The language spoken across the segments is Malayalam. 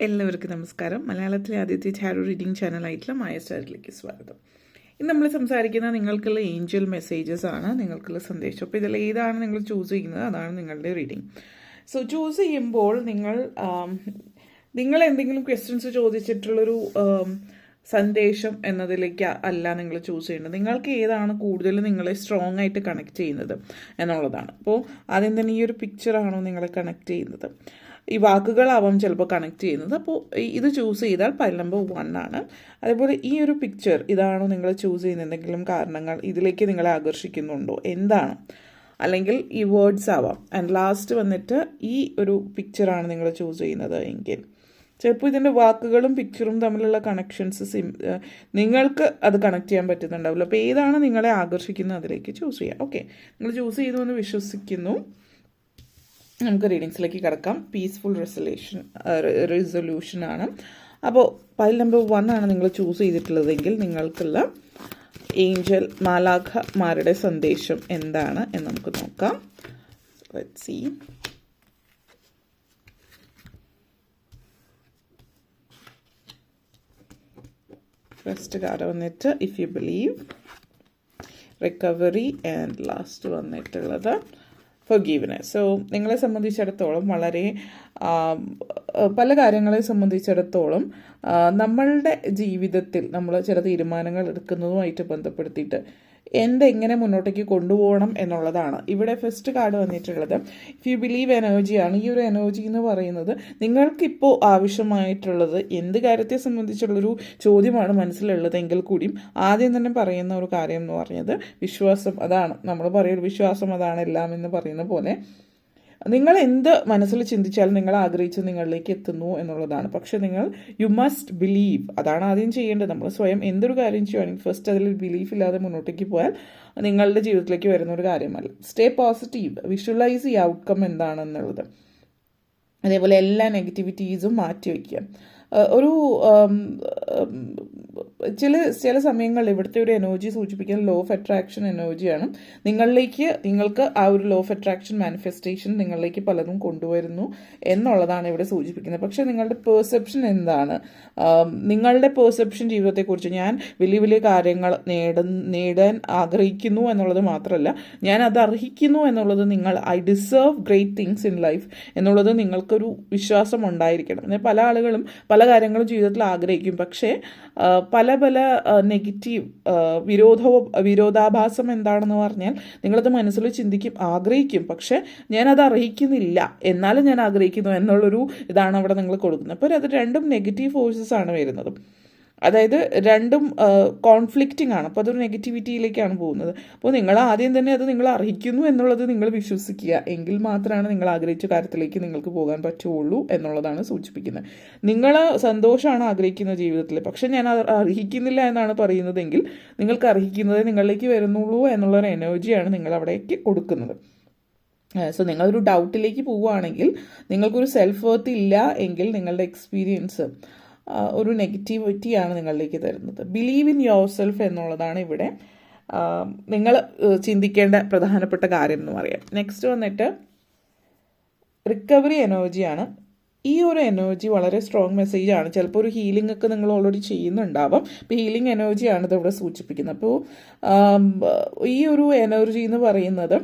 എല്ലാവർക്കും നമസ്കാരം. മലയാളത്തിലെ ആദ്യത്തെ ടാരോ റീഡിംഗ് ചാനലായിട്ടുള്ള മായ സ്റ്റാറിലേക്ക് സ്വാഗതം. ഇന്ന് നമ്മൾ സംസാരിക്കുന്ന നിങ്ങൾക്കുള്ള ഏഞ്ചൽ മെസ്സേജസ് ആണ്, നിങ്ങൾക്കുള്ള സന്ദേശം. അപ്പോൾ ഇതിൽ ഏതാണ് നിങ്ങൾ ചൂസ് ചെയ്യുന്നത് അതാണ് നിങ്ങളുടെ റീഡിംഗ്. സോ ചൂസ് ചെയ്യുമ്പോൾ നിങ്ങൾ എന്തെങ്കിലും ക്വസ്റ്റ്യൻസ് ചോദിച്ചിട്ടുള്ളൊരു സന്ദേശം എന്നതിലേക്ക് അല്ല നിങ്ങൾ ചൂസ് ചെയ്യേണ്ടത്. നിങ്ങൾക്ക് ഏതാണ് കൂടുതൽ നിങ്ങളെ സ്ട്രോങ് ആയിട്ട് കണക്ട് ചെയ്യുന്നത് എന്നുള്ളതാണ്. അപ്പോൾ ആദ്യം തന്നെ ഈ ഒരു പിക്ചറാണോ നിങ്ങളെ കണക്ട് ചെയ്യുന്നത്, ഈ വാക്കുകളാവാം ചിലപ്പോൾ കണക്ട് ചെയ്യുന്നത്. അപ്പോൾ ഇത് ചൂസ് ചെയ്താൽ പൈൽ നമ്പർ 1 ആണ്. അതേപോലെ ഈ ഒരു പിക്ചർ ഇതാണോ നിങ്ങൾ ചൂസ് ചെയ്യുന്ന എന്തെങ്കിലും കാരണങ്ങൾ ഇതിലേക്ക് നിങ്ങളെ ആകർഷിക്കുന്നുണ്ടോ, എന്താണ്, അല്ലെങ്കിൽ ഈ വേർഡ്സ് ആവാം. ആൻഡ് ലാസ്റ്റ് വന്നിട്ട് ഈ ഒരു പിക്ചറാണ് നിങ്ങൾ ചൂസ് ചെയ്യുന്നത് എങ്കിൽ ചിലപ്പോൾ ഇതിൻ്റെ വാക്കുകളും പിക്ചറും തമ്മിലുള്ള കണക്ഷൻസ് നിങ്ങൾക്ക് അത് കണക്ട് ചെയ്യാൻ പറ്റുന്നുണ്ടാവില്ല. അപ്പോൾ ഏതാണ് നിങ്ങളെ ആകർഷിക്കുന്നത് അതിലേക്ക് ചൂസ് ചെയ്യാം. ഓക്കെ, നിങ്ങൾ ചൂസ് ചെയ്തു എന്ന് വിശ്വസിക്കുന്നു. നമുക്ക് റീഡിങ്സിലേക്ക് കിടക്കാം. പീസ്ഫുൾ റെസൊല്യൂഷൻ ആണ്. അപ്പോൾ പൈൽ നമ്പർ 1 ആണ് നിങ്ങൾ ചൂസ് ചെയ്തിട്ടുള്ളതെങ്കിൽ നിങ്ങൾക്കുള്ള ഏഞ്ചൽ മാലാഖമാരുടെ സന്ദേശം എന്താണ് എന്ന് നമുക്ക് നോക്കാം. Let's see. ഫസ്റ്റ് കാർഡ് വന്നിട്ട് if you believe, recovery, and last വന്നിട്ടുള്ളത് ഫൊർഗീവ്നെസ്. സോ നിങ്ങളെ സംബന്ധിച്ചിടത്തോളം വളരെ പല കാര്യങ്ങളെ സംബന്ധിച്ചിടത്തോളം നമ്മളുടെ ജീവിതത്തിൽ നമ്മൾ ചില തീരുമാനങ്ങൾ എടുക്കുന്നതുമായിട്ട് ബന്ധപ്പെടുത്തിയിട്ട് എന്തെങ്ങനെ മുന്നോട്ടേക്ക് കൊണ്ടുപോകണം എന്നുള്ളതാണ് ഇവിടെ ഫസ്റ്റ് കാർഡ് വന്നിട്ടുള്ളത്. ഇഫ് യു ബിലീവ് എനർജിയാണ്. ഈ ഒരു എനർജി എന്ന് പറയുന്നത് നിങ്ങൾക്കിപ്പോൾ ആവശ്യമായിട്ടുള്ളത് എന്ത് കാര്യത്തെ സംബന്ധിച്ചുള്ളൊരു ചോദ്യമാണ് മനസ്സിലുള്ളതെങ്കിൽ കൂടിയും ആദ്യം തന്നെ പറയുന്ന ഒരു കാര്യം എന്ന് പറഞ്ഞത് വിശ്വാസം. അതാണ് നമ്മൾ പറയുന്നത്, വിശ്വാസം അതാണ് എല്ലാം എന്ന് പറയുന്ന പോലെ നിങ്ങൾ എന്ത് മനസ്സിൽ ചിന്തിച്ചാലും നിങ്ങൾ ആഗ്രഹിച്ചത് നിങ്ങളിലേക്ക് എത്തുന്നു എന്നുള്ളതാണ്. പക്ഷെ നിങ്ങൾ യു മസ്റ്റ് ബിലീവ്, അതാണ് ആദ്യം ചെയ്യേണ്ടത്. നമ്മൾ സ്വയം എന്തൊരു കാര്യം ചെയ്യുകയാണെങ്കിൽ ഫസ്റ്റ് അതിൽ ബിലീഫ് ഇല്ലാതെ മുന്നോട്ടേക്ക് പോയാൽ നിങ്ങളുടെ ജീവിതത്തിലേക്ക് വരുന്ന ഒരു കാര്യമല്ല. സ്റ്റേ പോസിറ്റീവ്, വിഷ്വലൈസ് ഈ ഔട്ട്കം എന്താണെന്നുള്ളത്. അതേപോലെ എല്ലാ നെഗറ്റിവിറ്റീസും മാറ്റി വയ്ക്കുക. ഒരു ചില സമയങ്ങളിൽ ഇവിടുത്തെ ഒരു എനർജി സൂചിപ്പിക്കുന്ന ലോ ഓഫ് അട്രാക്ഷൻ എനർജിയാണ്. നിങ്ങൾക്ക് ആ ഒരു ലോ ഓഫ് അട്രാക്ഷൻ മാനിഫെസ്റ്റേഷൻ നിങ്ങളിലേക്ക് പലതും കൊണ്ടുവരുന്നു എന്നുള്ളതാണ് ഇവിടെ സൂചിപ്പിക്കുന്നത്. പക്ഷേ നിങ്ങളുടെ പെർസെപ്ഷൻ എന്താണ്, നിങ്ങളുടെ പെർസെപ്ഷൻ ജീവിതത്തെക്കുറിച്ച് ഞാൻ വലിയ വലിയ കാര്യങ്ങൾ നേടാൻ ആഗ്രഹിക്കുന്നു എന്നുള്ളത് മാത്രമല്ല, ഞാൻ അത് അർഹിക്കുന്നു എന്നുള്ളത്, I deserve great things in life എന്നുള്ളത് നിങ്ങൾക്കൊരു വിശ്വാസം ഉണ്ടായിരിക്കണം. പല ആളുകളും പല കാര്യങ്ങളും ജീവിതത്തിൽ ആഗ്രഹിക്കും, പക്ഷേ പല നെഗറ്റീവ് വിരോധാഭാസം എന്താണെന്ന് പറഞ്ഞാൽ നിങ്ങളത് മനസ്സിൽ ചിന്തിക്കും, ആഗ്രഹിക്കും, പക്ഷേ ഞാനത് അർഹിക്കുന്നില്ല, എന്നാലും ഞാൻ ആഗ്രഹിക്കുന്നു എന്നുള്ളൊരു ഇതാണ് അവിടെ നിങ്ങൾ കൊടുക്കുന്നത്. അപ്പോൾ അത് രണ്ടും നെഗറ്റീവ് ഫോഴ്സസ് ആണ് വരുന്നത്. അതായത് രണ്ടും കോൺഫ്ലിക്റ്റിംഗ് ആണ്. അപ്പോൾ അതൊരു നെഗറ്റിവിറ്റിയിലേക്കാണ് പോകുന്നത്. അപ്പോൾ നിങ്ങൾ ആദ്യം തന്നെ അത് നിങ്ങൾ അർഹിക്കുന്നു എന്നുള്ളത് നിങ്ങൾ വിശ്വസിക്കുക, എങ്കിൽ മാത്രമാണ് നിങ്ങൾ ആഗ്രഹിച്ച കാര്യത്തിലേക്ക് നിങ്ങൾക്ക് പോകാൻ പറ്റുള്ളൂ എന്നുള്ളതാണ് സൂചിപ്പിക്കുന്നത്. നിങ്ങൾ സന്തോഷമാണ് ആഗ്രഹിക്കുന്ന ജീവിതത്തിൽ, പക്ഷെ ഞാൻ അർഹിക്കുന്നില്ല എന്നാണ് പറയുന്നതെങ്കിൽ നിങ്ങൾക്ക് അർഹിക്കുന്നത് നിങ്ങളിലേക്ക് വരുന്നുള്ളൂ എന്നുള്ളൊരു എനർജിയാണ് നിങ്ങൾ അവിടേക്ക് കൊടുക്കുന്നത്. സോ നിങ്ങളൊരു ഡൗട്ടിലേക്ക് പോവുകയാണെങ്കിൽ, നിങ്ങൾക്കൊരു സെൽഫ് വർത്ത് ഇല്ല എങ്കിൽ നിങ്ങളുടെ എക്സ്പീരിയൻസ് ഒരു നെഗറ്റിവിറ്റിയാണ് നിങ്ങളിലേക്ക് തരുന്നത്. ബിലീവ് ഇൻ യുവർ സെൽഫ് എന്നുള്ളതാണ് ഇവിടെ നിങ്ങൾ ചിന്തിക്കേണ്ട പ്രധാനപ്പെട്ട കാര്യം എന്ന് പറയാം. നെക്സ്റ്റ് വന്നിട്ട് റിക്കവറി എനർജിയാണ്. ഈ ഒരു എനർജി വളരെ സ്ട്രോങ് മെസ്സേജാണ്. ചിലപ്പോൾ ഒരു ഹീലിംഗ് ഒക്കെ നിങ്ങൾ ഓൾറെഡി ചെയ്യുന്നുണ്ടാവാം. അപ്പോൾ ഹീലിംഗ് എനർജിയാണ് ഇതിവിടെ സൂചിപ്പിക്കുന്നത്. അപ്പോൾ ഈ ഒരു എനർജി എന്ന് പറയുന്നത്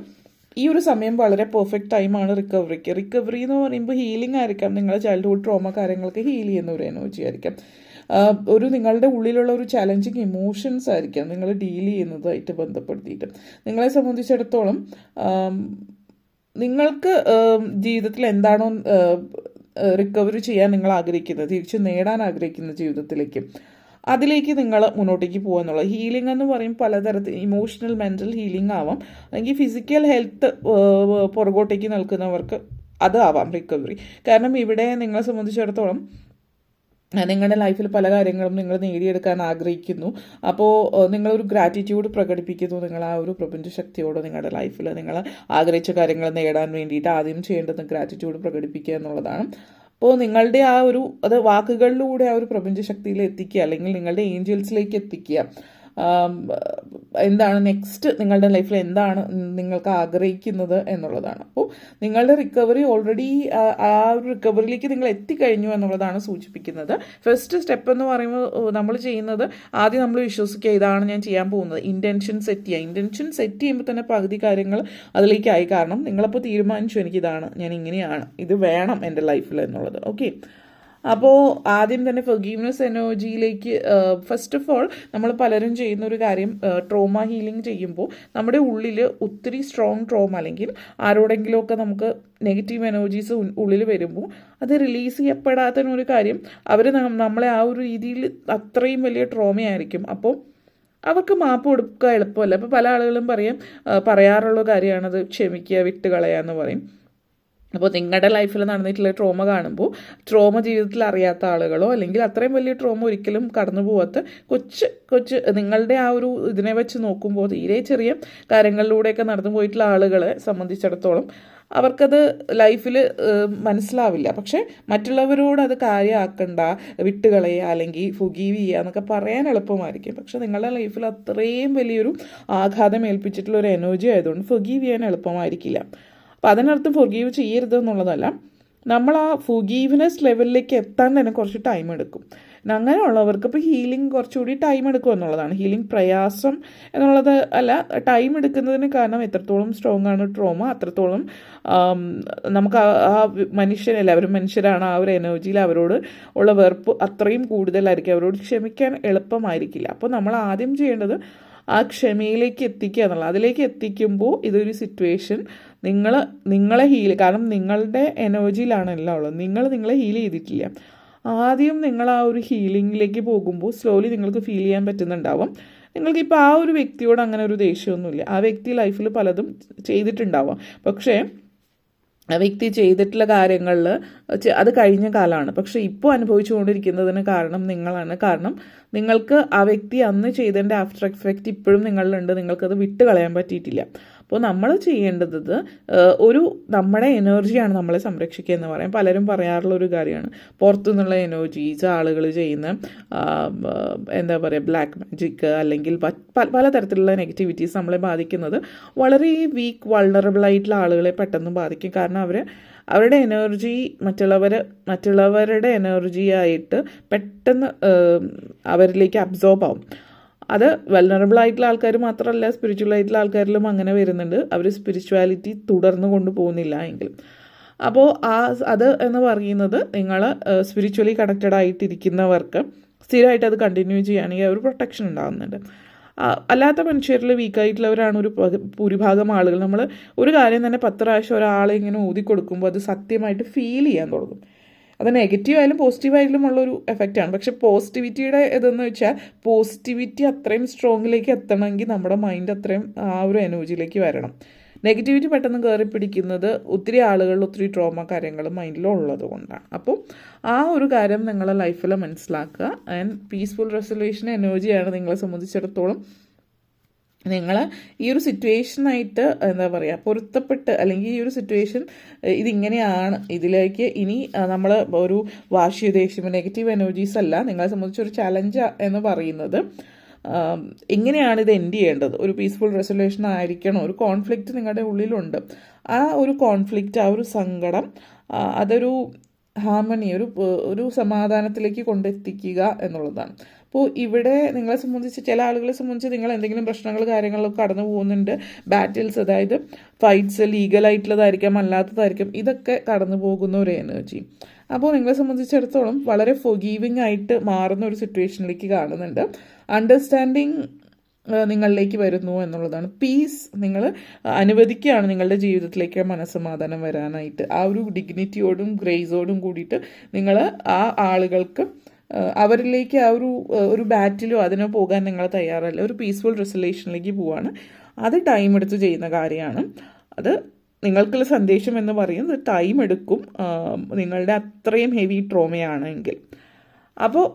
ഈ ഒരു സമയം വളരെ പെർഫെക്റ്റ് ടൈമാണ് റിക്കവറിക്ക്. റിക്കവറി എന്ന് പറയുമ്പോൾ ഹീലിംഗ് ആയിരിക്കാം, നിങ്ങളുടെ ചൈൽഡ്ഹുഡ് ട്രോമ കാര്യങ്ങളൊക്കെ ഹീൽ ചെയ്യുന്ന ഒരു എനർജി ആയിരിക്കാം. ഒരു നിങ്ങളുടെ ഉള്ളിലുള്ള ഒരു ചാലഞ്ചിങ് ഇമോഷൻസ് ആയിരിക്കാം നിങ്ങൾ ഡീൽ ചെയ്യുന്നതായിട്ട് ബന്ധപ്പെടുത്തിയിട്ട്. നിങ്ങളെ സംബന്ധിച്ചിടത്തോളം നിങ്ങൾക്ക് ജീവിതത്തിൽ എന്താണോ റിക്കവറി ചെയ്യാൻ നിങ്ങൾ ആഗ്രഹിക്കുന്നത്, തിരിച്ചു നേടാൻ ആഗ്രഹിക്കുന്ന ജീവിതത്തിലേക്ക്, അതിലേക്ക് നിങ്ങൾ മുന്നോട്ടേക്ക് പോകുക എന്നുള്ളത്. ഹീലിംഗ് എന്ന് പറയും പലതരത്തിൽ, ഇമോഷണൽ മെൻ്റൽ ഹീലിംഗ് ആവാം, അല്ലെങ്കിൽ ഫിസിക്കൽ ഹെൽത്ത് പുറകോട്ടേക്ക് നിൽക്കുന്നവർക്ക് അത് ആവാം റിക്കവറി. കാരണം ഇവിടെ നിങ്ങളെ സംബന്ധിച്ചിടത്തോളം നിങ്ങളുടെ ലൈഫിൽ പല കാര്യങ്ങളും നിങ്ങൾ നേടിയെടുക്കാൻ ആഗ്രഹിക്കുന്നു. അപ്പോൾ നിങ്ങളൊരു ഗ്രാറ്റിറ്റ്യൂഡ് പ്രകടിപ്പിക്കുന്നു. നിങ്ങൾ ആ ഒരു പ്രപഞ്ചശക്തിയോട് നിങ്ങളുടെ ലൈഫിൽ നിങ്ങൾ ആഗ്രഹിച്ച കാര്യങ്ങൾ നേടാൻ വേണ്ടിയിട്ട് ആദ്യം ചെയ്യേണ്ടത് ഗ്രാറ്റിറ്റ്യൂഡ് പ്രകടിപ്പിക്കുക എന്നുള്ളതാണ്. അപ്പോൾ നിങ്ങളുടെ ആ ഒരു അത് വാക്കുകളിലൂടെ ആ ഒരു പ്രപഞ്ചശക്തിയിൽ എത്തിക്കുക, അല്ലെങ്കിൽ നിങ്ങളുടെ ഏഞ്ചൽസിലേക്ക് എത്തിക്കുക. എന്താണ് നെക്സ്റ്റ് നിങ്ങളുടെ ലൈഫിൽ എന്താണ് നിങ്ങൾക്ക് ആഗ്രഹിക്കുന്നത് എന്നുള്ളതാണ്. അപ്പോൾ നിങ്ങളുടെ റിക്കവറി ഓൾറെഡി ആ ഒരു റിക്കവറിയിലേക്ക് നിങ്ങൾ എത്തിക്കഴിഞ്ഞു എന്നുള്ളതാണ് സൂചിപ്പിക്കുന്നത്. ഫസ്റ്റ് സ്റ്റെപ്പ് എന്ന് പറയുമ്പോൾ നമ്മൾ ചെയ്യുന്നത് ആദ്യം നമ്മൾ വിശ്വസിക്കുക ഇതാണ് ഞാൻ ചെയ്യാൻ പോകുന്നത്. ഇൻറ്റൻഷൻ സെറ്റ് ചെയ്യുമ്പോൾ തന്നെ പകുതി കാര്യങ്ങൾ അതിലേക്കായി. കാരണം നിങ്ങളപ്പോൾ തീരുമാനിച്ചു എനിക്കിതാണ്, ഞാൻ ഇങ്ങനെയാണ്, ഇത് വേണം എൻ്റെ ലൈഫിൽ എന്നുള്ളത്. ഓക്കെ, അപ്പോൾ ആദ്യം തന്നെ ഫൊർഗീവ്നെസ് എനർജിയിലേക്ക് ഫസ്റ്റ് ഓഫ് ഓൾ നമ്മൾ പലരും ചെയ്യുന്ന ഒരു കാര്യം, ട്രോമ ഹീലിംഗ് ചെയ്യുമ്പോൾ നമ്മുടെ ഉള്ളിൽ ഒത്തിരി സ്ട്രോങ് ട്രോമ അല്ലെങ്കിൽ ആരോടെങ്കിലുമൊക്കെ നമുക്ക് നെഗറ്റീവ് എനർജീസ് ഉള്ളിൽ വരുമ്പോൾ അത് റിലീസ് ചെയ്യപ്പെടാത്തൊരു കാര്യം, അവർ നമ്മളെ ആ ഒരു രീതിയിൽ അത്രയും വലിയ ട്രോമയായിരിക്കും. അപ്പോൾ അവർക്ക് മാപ്പ് കൊടുക്കുക എളുപ്പമല്ല. അപ്പോൾ പല ആളുകളും പറയാറുള്ള കാര്യമാണത്, ക്ഷമിക്കുക, വിട്ടുകളയാന്ന് പറയും. അപ്പോൾ നിങ്ങളുടെ ലൈഫിൽ നടന്നിട്ടുള്ള ട്രോമ കാണുമ്പോൾ ട്രോമ ജീവിതത്തിൽ അറിയാത്ത ആളുകളോ അല്ലെങ്കിൽ അത്രയും വലിയ ട്രോമ ഒരിക്കലും കടന്നു പോകാത്ത കൊച്ച് നിങ്ങളുടെ ആ ഒരു ഇതിനെ വെച്ച് നോക്കുമ്പോൾ തീരെ ചെറിയ കാര്യങ്ങളിലൂടെയൊക്കെ നടന്നു പോയിട്ടുള്ള ആളുകളെ സംബന്ധിച്ചിടത്തോളം അവർക്കത് ലൈഫിൽ മനസ്സിലാവില്ല. പക്ഷേ മറ്റുള്ളവരോട് അത് കാര്യമാക്കണ്ട, വിട്ടുകളയുക അല്ലെങ്കിൽ ഫൊർഗീവ് ചെയ്യുക എന്നൊക്കെ പറയാൻ എളുപ്പമായിരിക്കും. പക്ഷെ നിങ്ങളുടെ ലൈഫിൽ അത്രയും വലിയൊരു ആഘാതം ഏൽപ്പിച്ചിട്ടുള്ള ഒരു എനർജി ആയതുകൊണ്ട് ഫൊർഗീവ് ചെയ്യാൻ എളുപ്പമായിരിക്കില്ല. അപ്പോൾ അതിനർത്ഥം ഫൊർഗീവ് ചെയ്യരുത് എന്നുള്ളതല്ല, നമ്മൾ ആ ഫൊർഗീവ്നെസ് ലെവലിലേക്ക് എത്താൻ തന്നെ കുറച്ച് ടൈം എടുക്കും. അങ്ങനെയുള്ളവർക്ക് ഇപ്പോൾ ഹീലിംഗ് കുറച്ചുകൂടി ടൈം എടുക്കും എന്നുള്ളതാണ്. ഹീലിംഗ് പ്രയാസം എന്നുള്ളത് അല്ല, ടൈം എടുക്കുന്നതിന് കാരണം എത്രത്തോളം സ്ട്രോങ് ആണ് ട്രോമ, അത്രത്തോളം നമുക്ക് ആ എല്ലാവരും മനുഷ്യരാണ്, ആ ഒരു എനർജിയിൽ അവരോട് ഉള്ള വെറുപ്പ് അത്രയും കൂടുതലായിരിക്കും, അവരോട് ക്ഷമിക്കാൻ എളുപ്പമായിരിക്കില്ല. അപ്പോൾ നമ്മൾ ആദ്യം ചെയ്യേണ്ടത് ആ ക്ഷമയിലേക്ക് എത്തിക്കുക എന്നുള്ളത്. അതിലേക്ക് എത്തിക്കുമ്പോൾ ഇതൊരു സിറ്റുവേഷൻ നിങ്ങളെ കാരണം നിങ്ങളുടെ എനർജിയിലാണ് എല്ലാം ഉള്ളത്. നിങ്ങളെ ഹീൽ ചെയ്തിട്ടില്ല. ആദ്യം നിങ്ങൾ ആ ഒരു ഹീലിങ്ങിലേക്ക് പോകുമ്പോൾ സ്ലോലി നിങ്ങൾക്ക് ഫീൽ ചെയ്യാൻ പറ്റുന്നുണ്ടാവും നിങ്ങൾക്കിപ്പോൾ ആ ഒരു വ്യക്തിയോട് അങ്ങനെ ഒരു ദേഷ്യമൊന്നുമില്ല. ആ വ്യക്തി ലൈഫിൽ പലതും ചെയ്തിട്ടുണ്ടാവാം, പക്ഷേ ആ വ്യക്തി ചെയ്തിട്ടുള്ള കാര്യങ്ങളിൽ അത് കഴിഞ്ഞ കാലമാണ്. പക്ഷേ ഇപ്പോൾ അനുഭവിച്ചുകൊണ്ടിരിക്കുന്നതിന് കാരണം നിങ്ങളാണ്. കാരണം നിങ്ങൾക്ക് ആ വ്യക്തി അന്ന് ചെയ്തതിൻ്റെ ആഫ്റ്റർ എഫക്റ്റ് ഇപ്പോഴും നിങ്ങളിലുണ്ട്, നിങ്ങൾക്കത് വിട്ട് കളയാൻ പറ്റിയിട്ടില്ല. അപ്പോൾ നമ്മൾ ചെയ്യേണ്ടത് നമ്മുടെ എനർജിയാണ് നമ്മളെ സംരക്ഷിക്കുക എന്ന് പറയാം. പലരും പറയാറുള്ള ഒരു കാര്യമാണ്, പുറത്തുനിന്നുള്ള എനർജീസ് ആളുകൾ ചെയ്യുന്ന എന്താ പറയുക ബ്ലാക്ക് മാജിക് അല്ലെങ്കിൽ പലതരത്തിലുള്ള നെഗറ്റിവിറ്റീസ് നമ്മളെ ബാധിക്കുന്നത് വളരെ വീക്ക് വൾണറബിൾ ആയിട്ടുള്ള ആളുകളെ പെട്ടെന്ന് ബാധിക്കും. കാരണം അവരുടെ എനർജി മറ്റുള്ളവരുടെ എനർജി ആയിട്ട് പെട്ടെന്ന് അവരിലേക്ക് അബ്സോർബ് ആവും. അത് വൾനറബിൾ ആയിട്ടുള്ള ആൾക്കാർ മാത്രമല്ല, സ്പിരിച്വൽ ആയിട്ടുള്ള ആൾക്കാരിലും അങ്ങനെ വരുന്നുണ്ട്. അവർ സ്പിരിച്വാലിറ്റി തുടർന്നു കൊണ്ടുപോകുന്നില്ല എങ്കിൽ. അപ്പോൾ അത് എന്ന് പറയുന്നത് നിങ്ങൾ സ്പിരിച്വലി കണക്റ്റഡ് ആയിട്ടിരിക്കുന്നവർക്ക് സ്ഥിരമായിട്ട് അത് കണ്ടിന്യൂ ചെയ്യുകയാണെങ്കിൽ ഒരു പ്രൊട്ടക്ഷൻ ഉണ്ടാകുന്നുണ്ട്. അല്ലാത്ത മനുഷ്യരിൽ വീക്കായിട്ടുള്ളവരാണ് ഭൂരിഭാഗം ആളുകൾ. നമ്മൾ ഒരു കാര്യം തന്നെ 10 പ്രാവശ്യം ഒരാളെ ഇങ്ങനെ ഊതി കൊടുക്കുമ്പോൾ അത് സത്യമായിട്ട് ഫീൽ ചെയ്യാൻ തുടങ്ങും. അത് നെഗറ്റീവ് ആയാലും പോസിറ്റീവ് ആയാലും ഉള്ളൊരു എഫക്റ്റാണ്. പക്ഷെ പോസിറ്റിവിറ്റിയുടെ ഇതെന്ന് വെച്ചാൽ പോസിറ്റിവിറ്റി അത്രയും സ്ട്രോങ്ങിലേക്ക് എത്തണമെങ്കിൽ നമ്മുടെ മൈൻഡ് അത്രയും ആ ഒരു എനർജിയിലേക്ക് വരണം. നെഗറ്റിവിറ്റി പെട്ടെന്ന് കയറി പിടിക്കുന്നത് ഒത്തിരി ആളുകളിൽ ഒത്തിരി ട്രോമ കാര്യങ്ങൾ മൈൻഡിലുള്ളത് കൊണ്ടാണ്. അപ്പോൾ ആ ഒരു കാര്യം നിങ്ങളെ ലൈഫിൽ മനസ്സിലാക്കുക. ആൻഡ് പീസ്ഫുൾ റെസൊല്യൂഷൻ എനർജിയാണ് നിങ്ങളെ സംബന്ധിച്ചിടത്തോളം നിങ്ങൾ ഈ ഒരു സിറ്റുവേഷനായിട്ട് എന്താ പറയുക പൊരുത്തപ്പെട്ട്, അല്ലെങ്കിൽ ഈ ഒരു സിറ്റുവേഷൻ ഇതിങ്ങനെയാണ്, ഇതിലേക്ക് ഇനി നമ്മൾ ഒരു വാശി ദേഷ്യം നെഗറ്റീവ് എനർജീസ് അല്ല നിങ്ങളെ സംബന്ധിച്ചൊരു ചലഞ്ച് എന്ന് പറയുന്നത് എങ്ങനെയാണ് ഇത് എൻഡ് ചെയ്യേണ്ടത്. ഒരു പീസ്ഫുൾ റെസൊല്യൂഷൻ ആയിരിക്കണം. ഒരു കോൺഫ്ലിക്റ്റ് നിങ്ങളുടെ ഉള്ളിലുണ്ട്, ആ ഒരു കോൺഫ്ലിക്റ്റ്, ആ ഒരു സങ്കടം അതൊരു ഹാർമണി, ഒരു സമാധാനത്തിലേക്ക് കൊണ്ടെത്തിക്കുക എന്നുള്ളതാണ്. അപ്പോൾ ഇവിടെ നിങ്ങളെ സംബന്ധിച്ച് ചില ആളുകളെ സംബന്ധിച്ച് നിങ്ങൾ എന്തെങ്കിലും പ്രശ്നങ്ങൾ കാര്യങ്ങളൊക്കെ കടന്നു പോകുന്നുണ്ട്, ബാറ്റിൽസ്, അതായത് ഫൈറ്റ്സ് ലീഗലായിട്ടുള്ളതായിരിക്കാം അല്ലാത്തതായിരിക്കും, ഇതൊക്കെ കടന്നു പോകുന്ന ഒരു എനർജി. അപ്പോൾ നിങ്ങളെ സംബന്ധിച്ചിടത്തോളം വളരെ ഫൊർഗീവിങ് ആയിട്ട് മാറുന്ന ഒരു സിറ്റുവേഷനിലേക്ക് കാണുന്നുണ്ട്. അണ്ടർസ്റ്റാൻഡിങ് നിങ്ങളിലേക്ക് വരുന്നു എന്നുള്ളതാണ്. പീസ് നിങ്ങൾ അനുവദിക്കുകയാണ് നിങ്ങളുടെ ജീവിതത്തിലേക്ക് മനസ്സമാധാനം വരാനായിട്ട്. ആ ഒരു ഡിഗ്നിറ്റിയോടും ഗ്രേസോടും കൂടിയിട്ട് നിങ്ങൾ ആ ആളുകൾക്ക് അവരിലേക്ക് ആ ഒരു ബാറ്റിലോ അതിനോ പോകാൻ നിങ്ങൾ തയ്യാറല്ല. ഒരു പീസ്ഫുൾ റെസൊല്യൂഷനിലേക്ക് പോവാണ്. അത് ടൈം എടുത്ത് ചെയ്യുന്ന കാര്യമാണ്. അത് നിങ്ങൾക്കുള്ള സന്ദേശം എന്ന് പറയുന്നത് ടൈം എടുക്കും, നിങ്ങളുടെ അത്രയും ഹെവി ട്രോമയാണെങ്കിൽ. അപ്പോൾ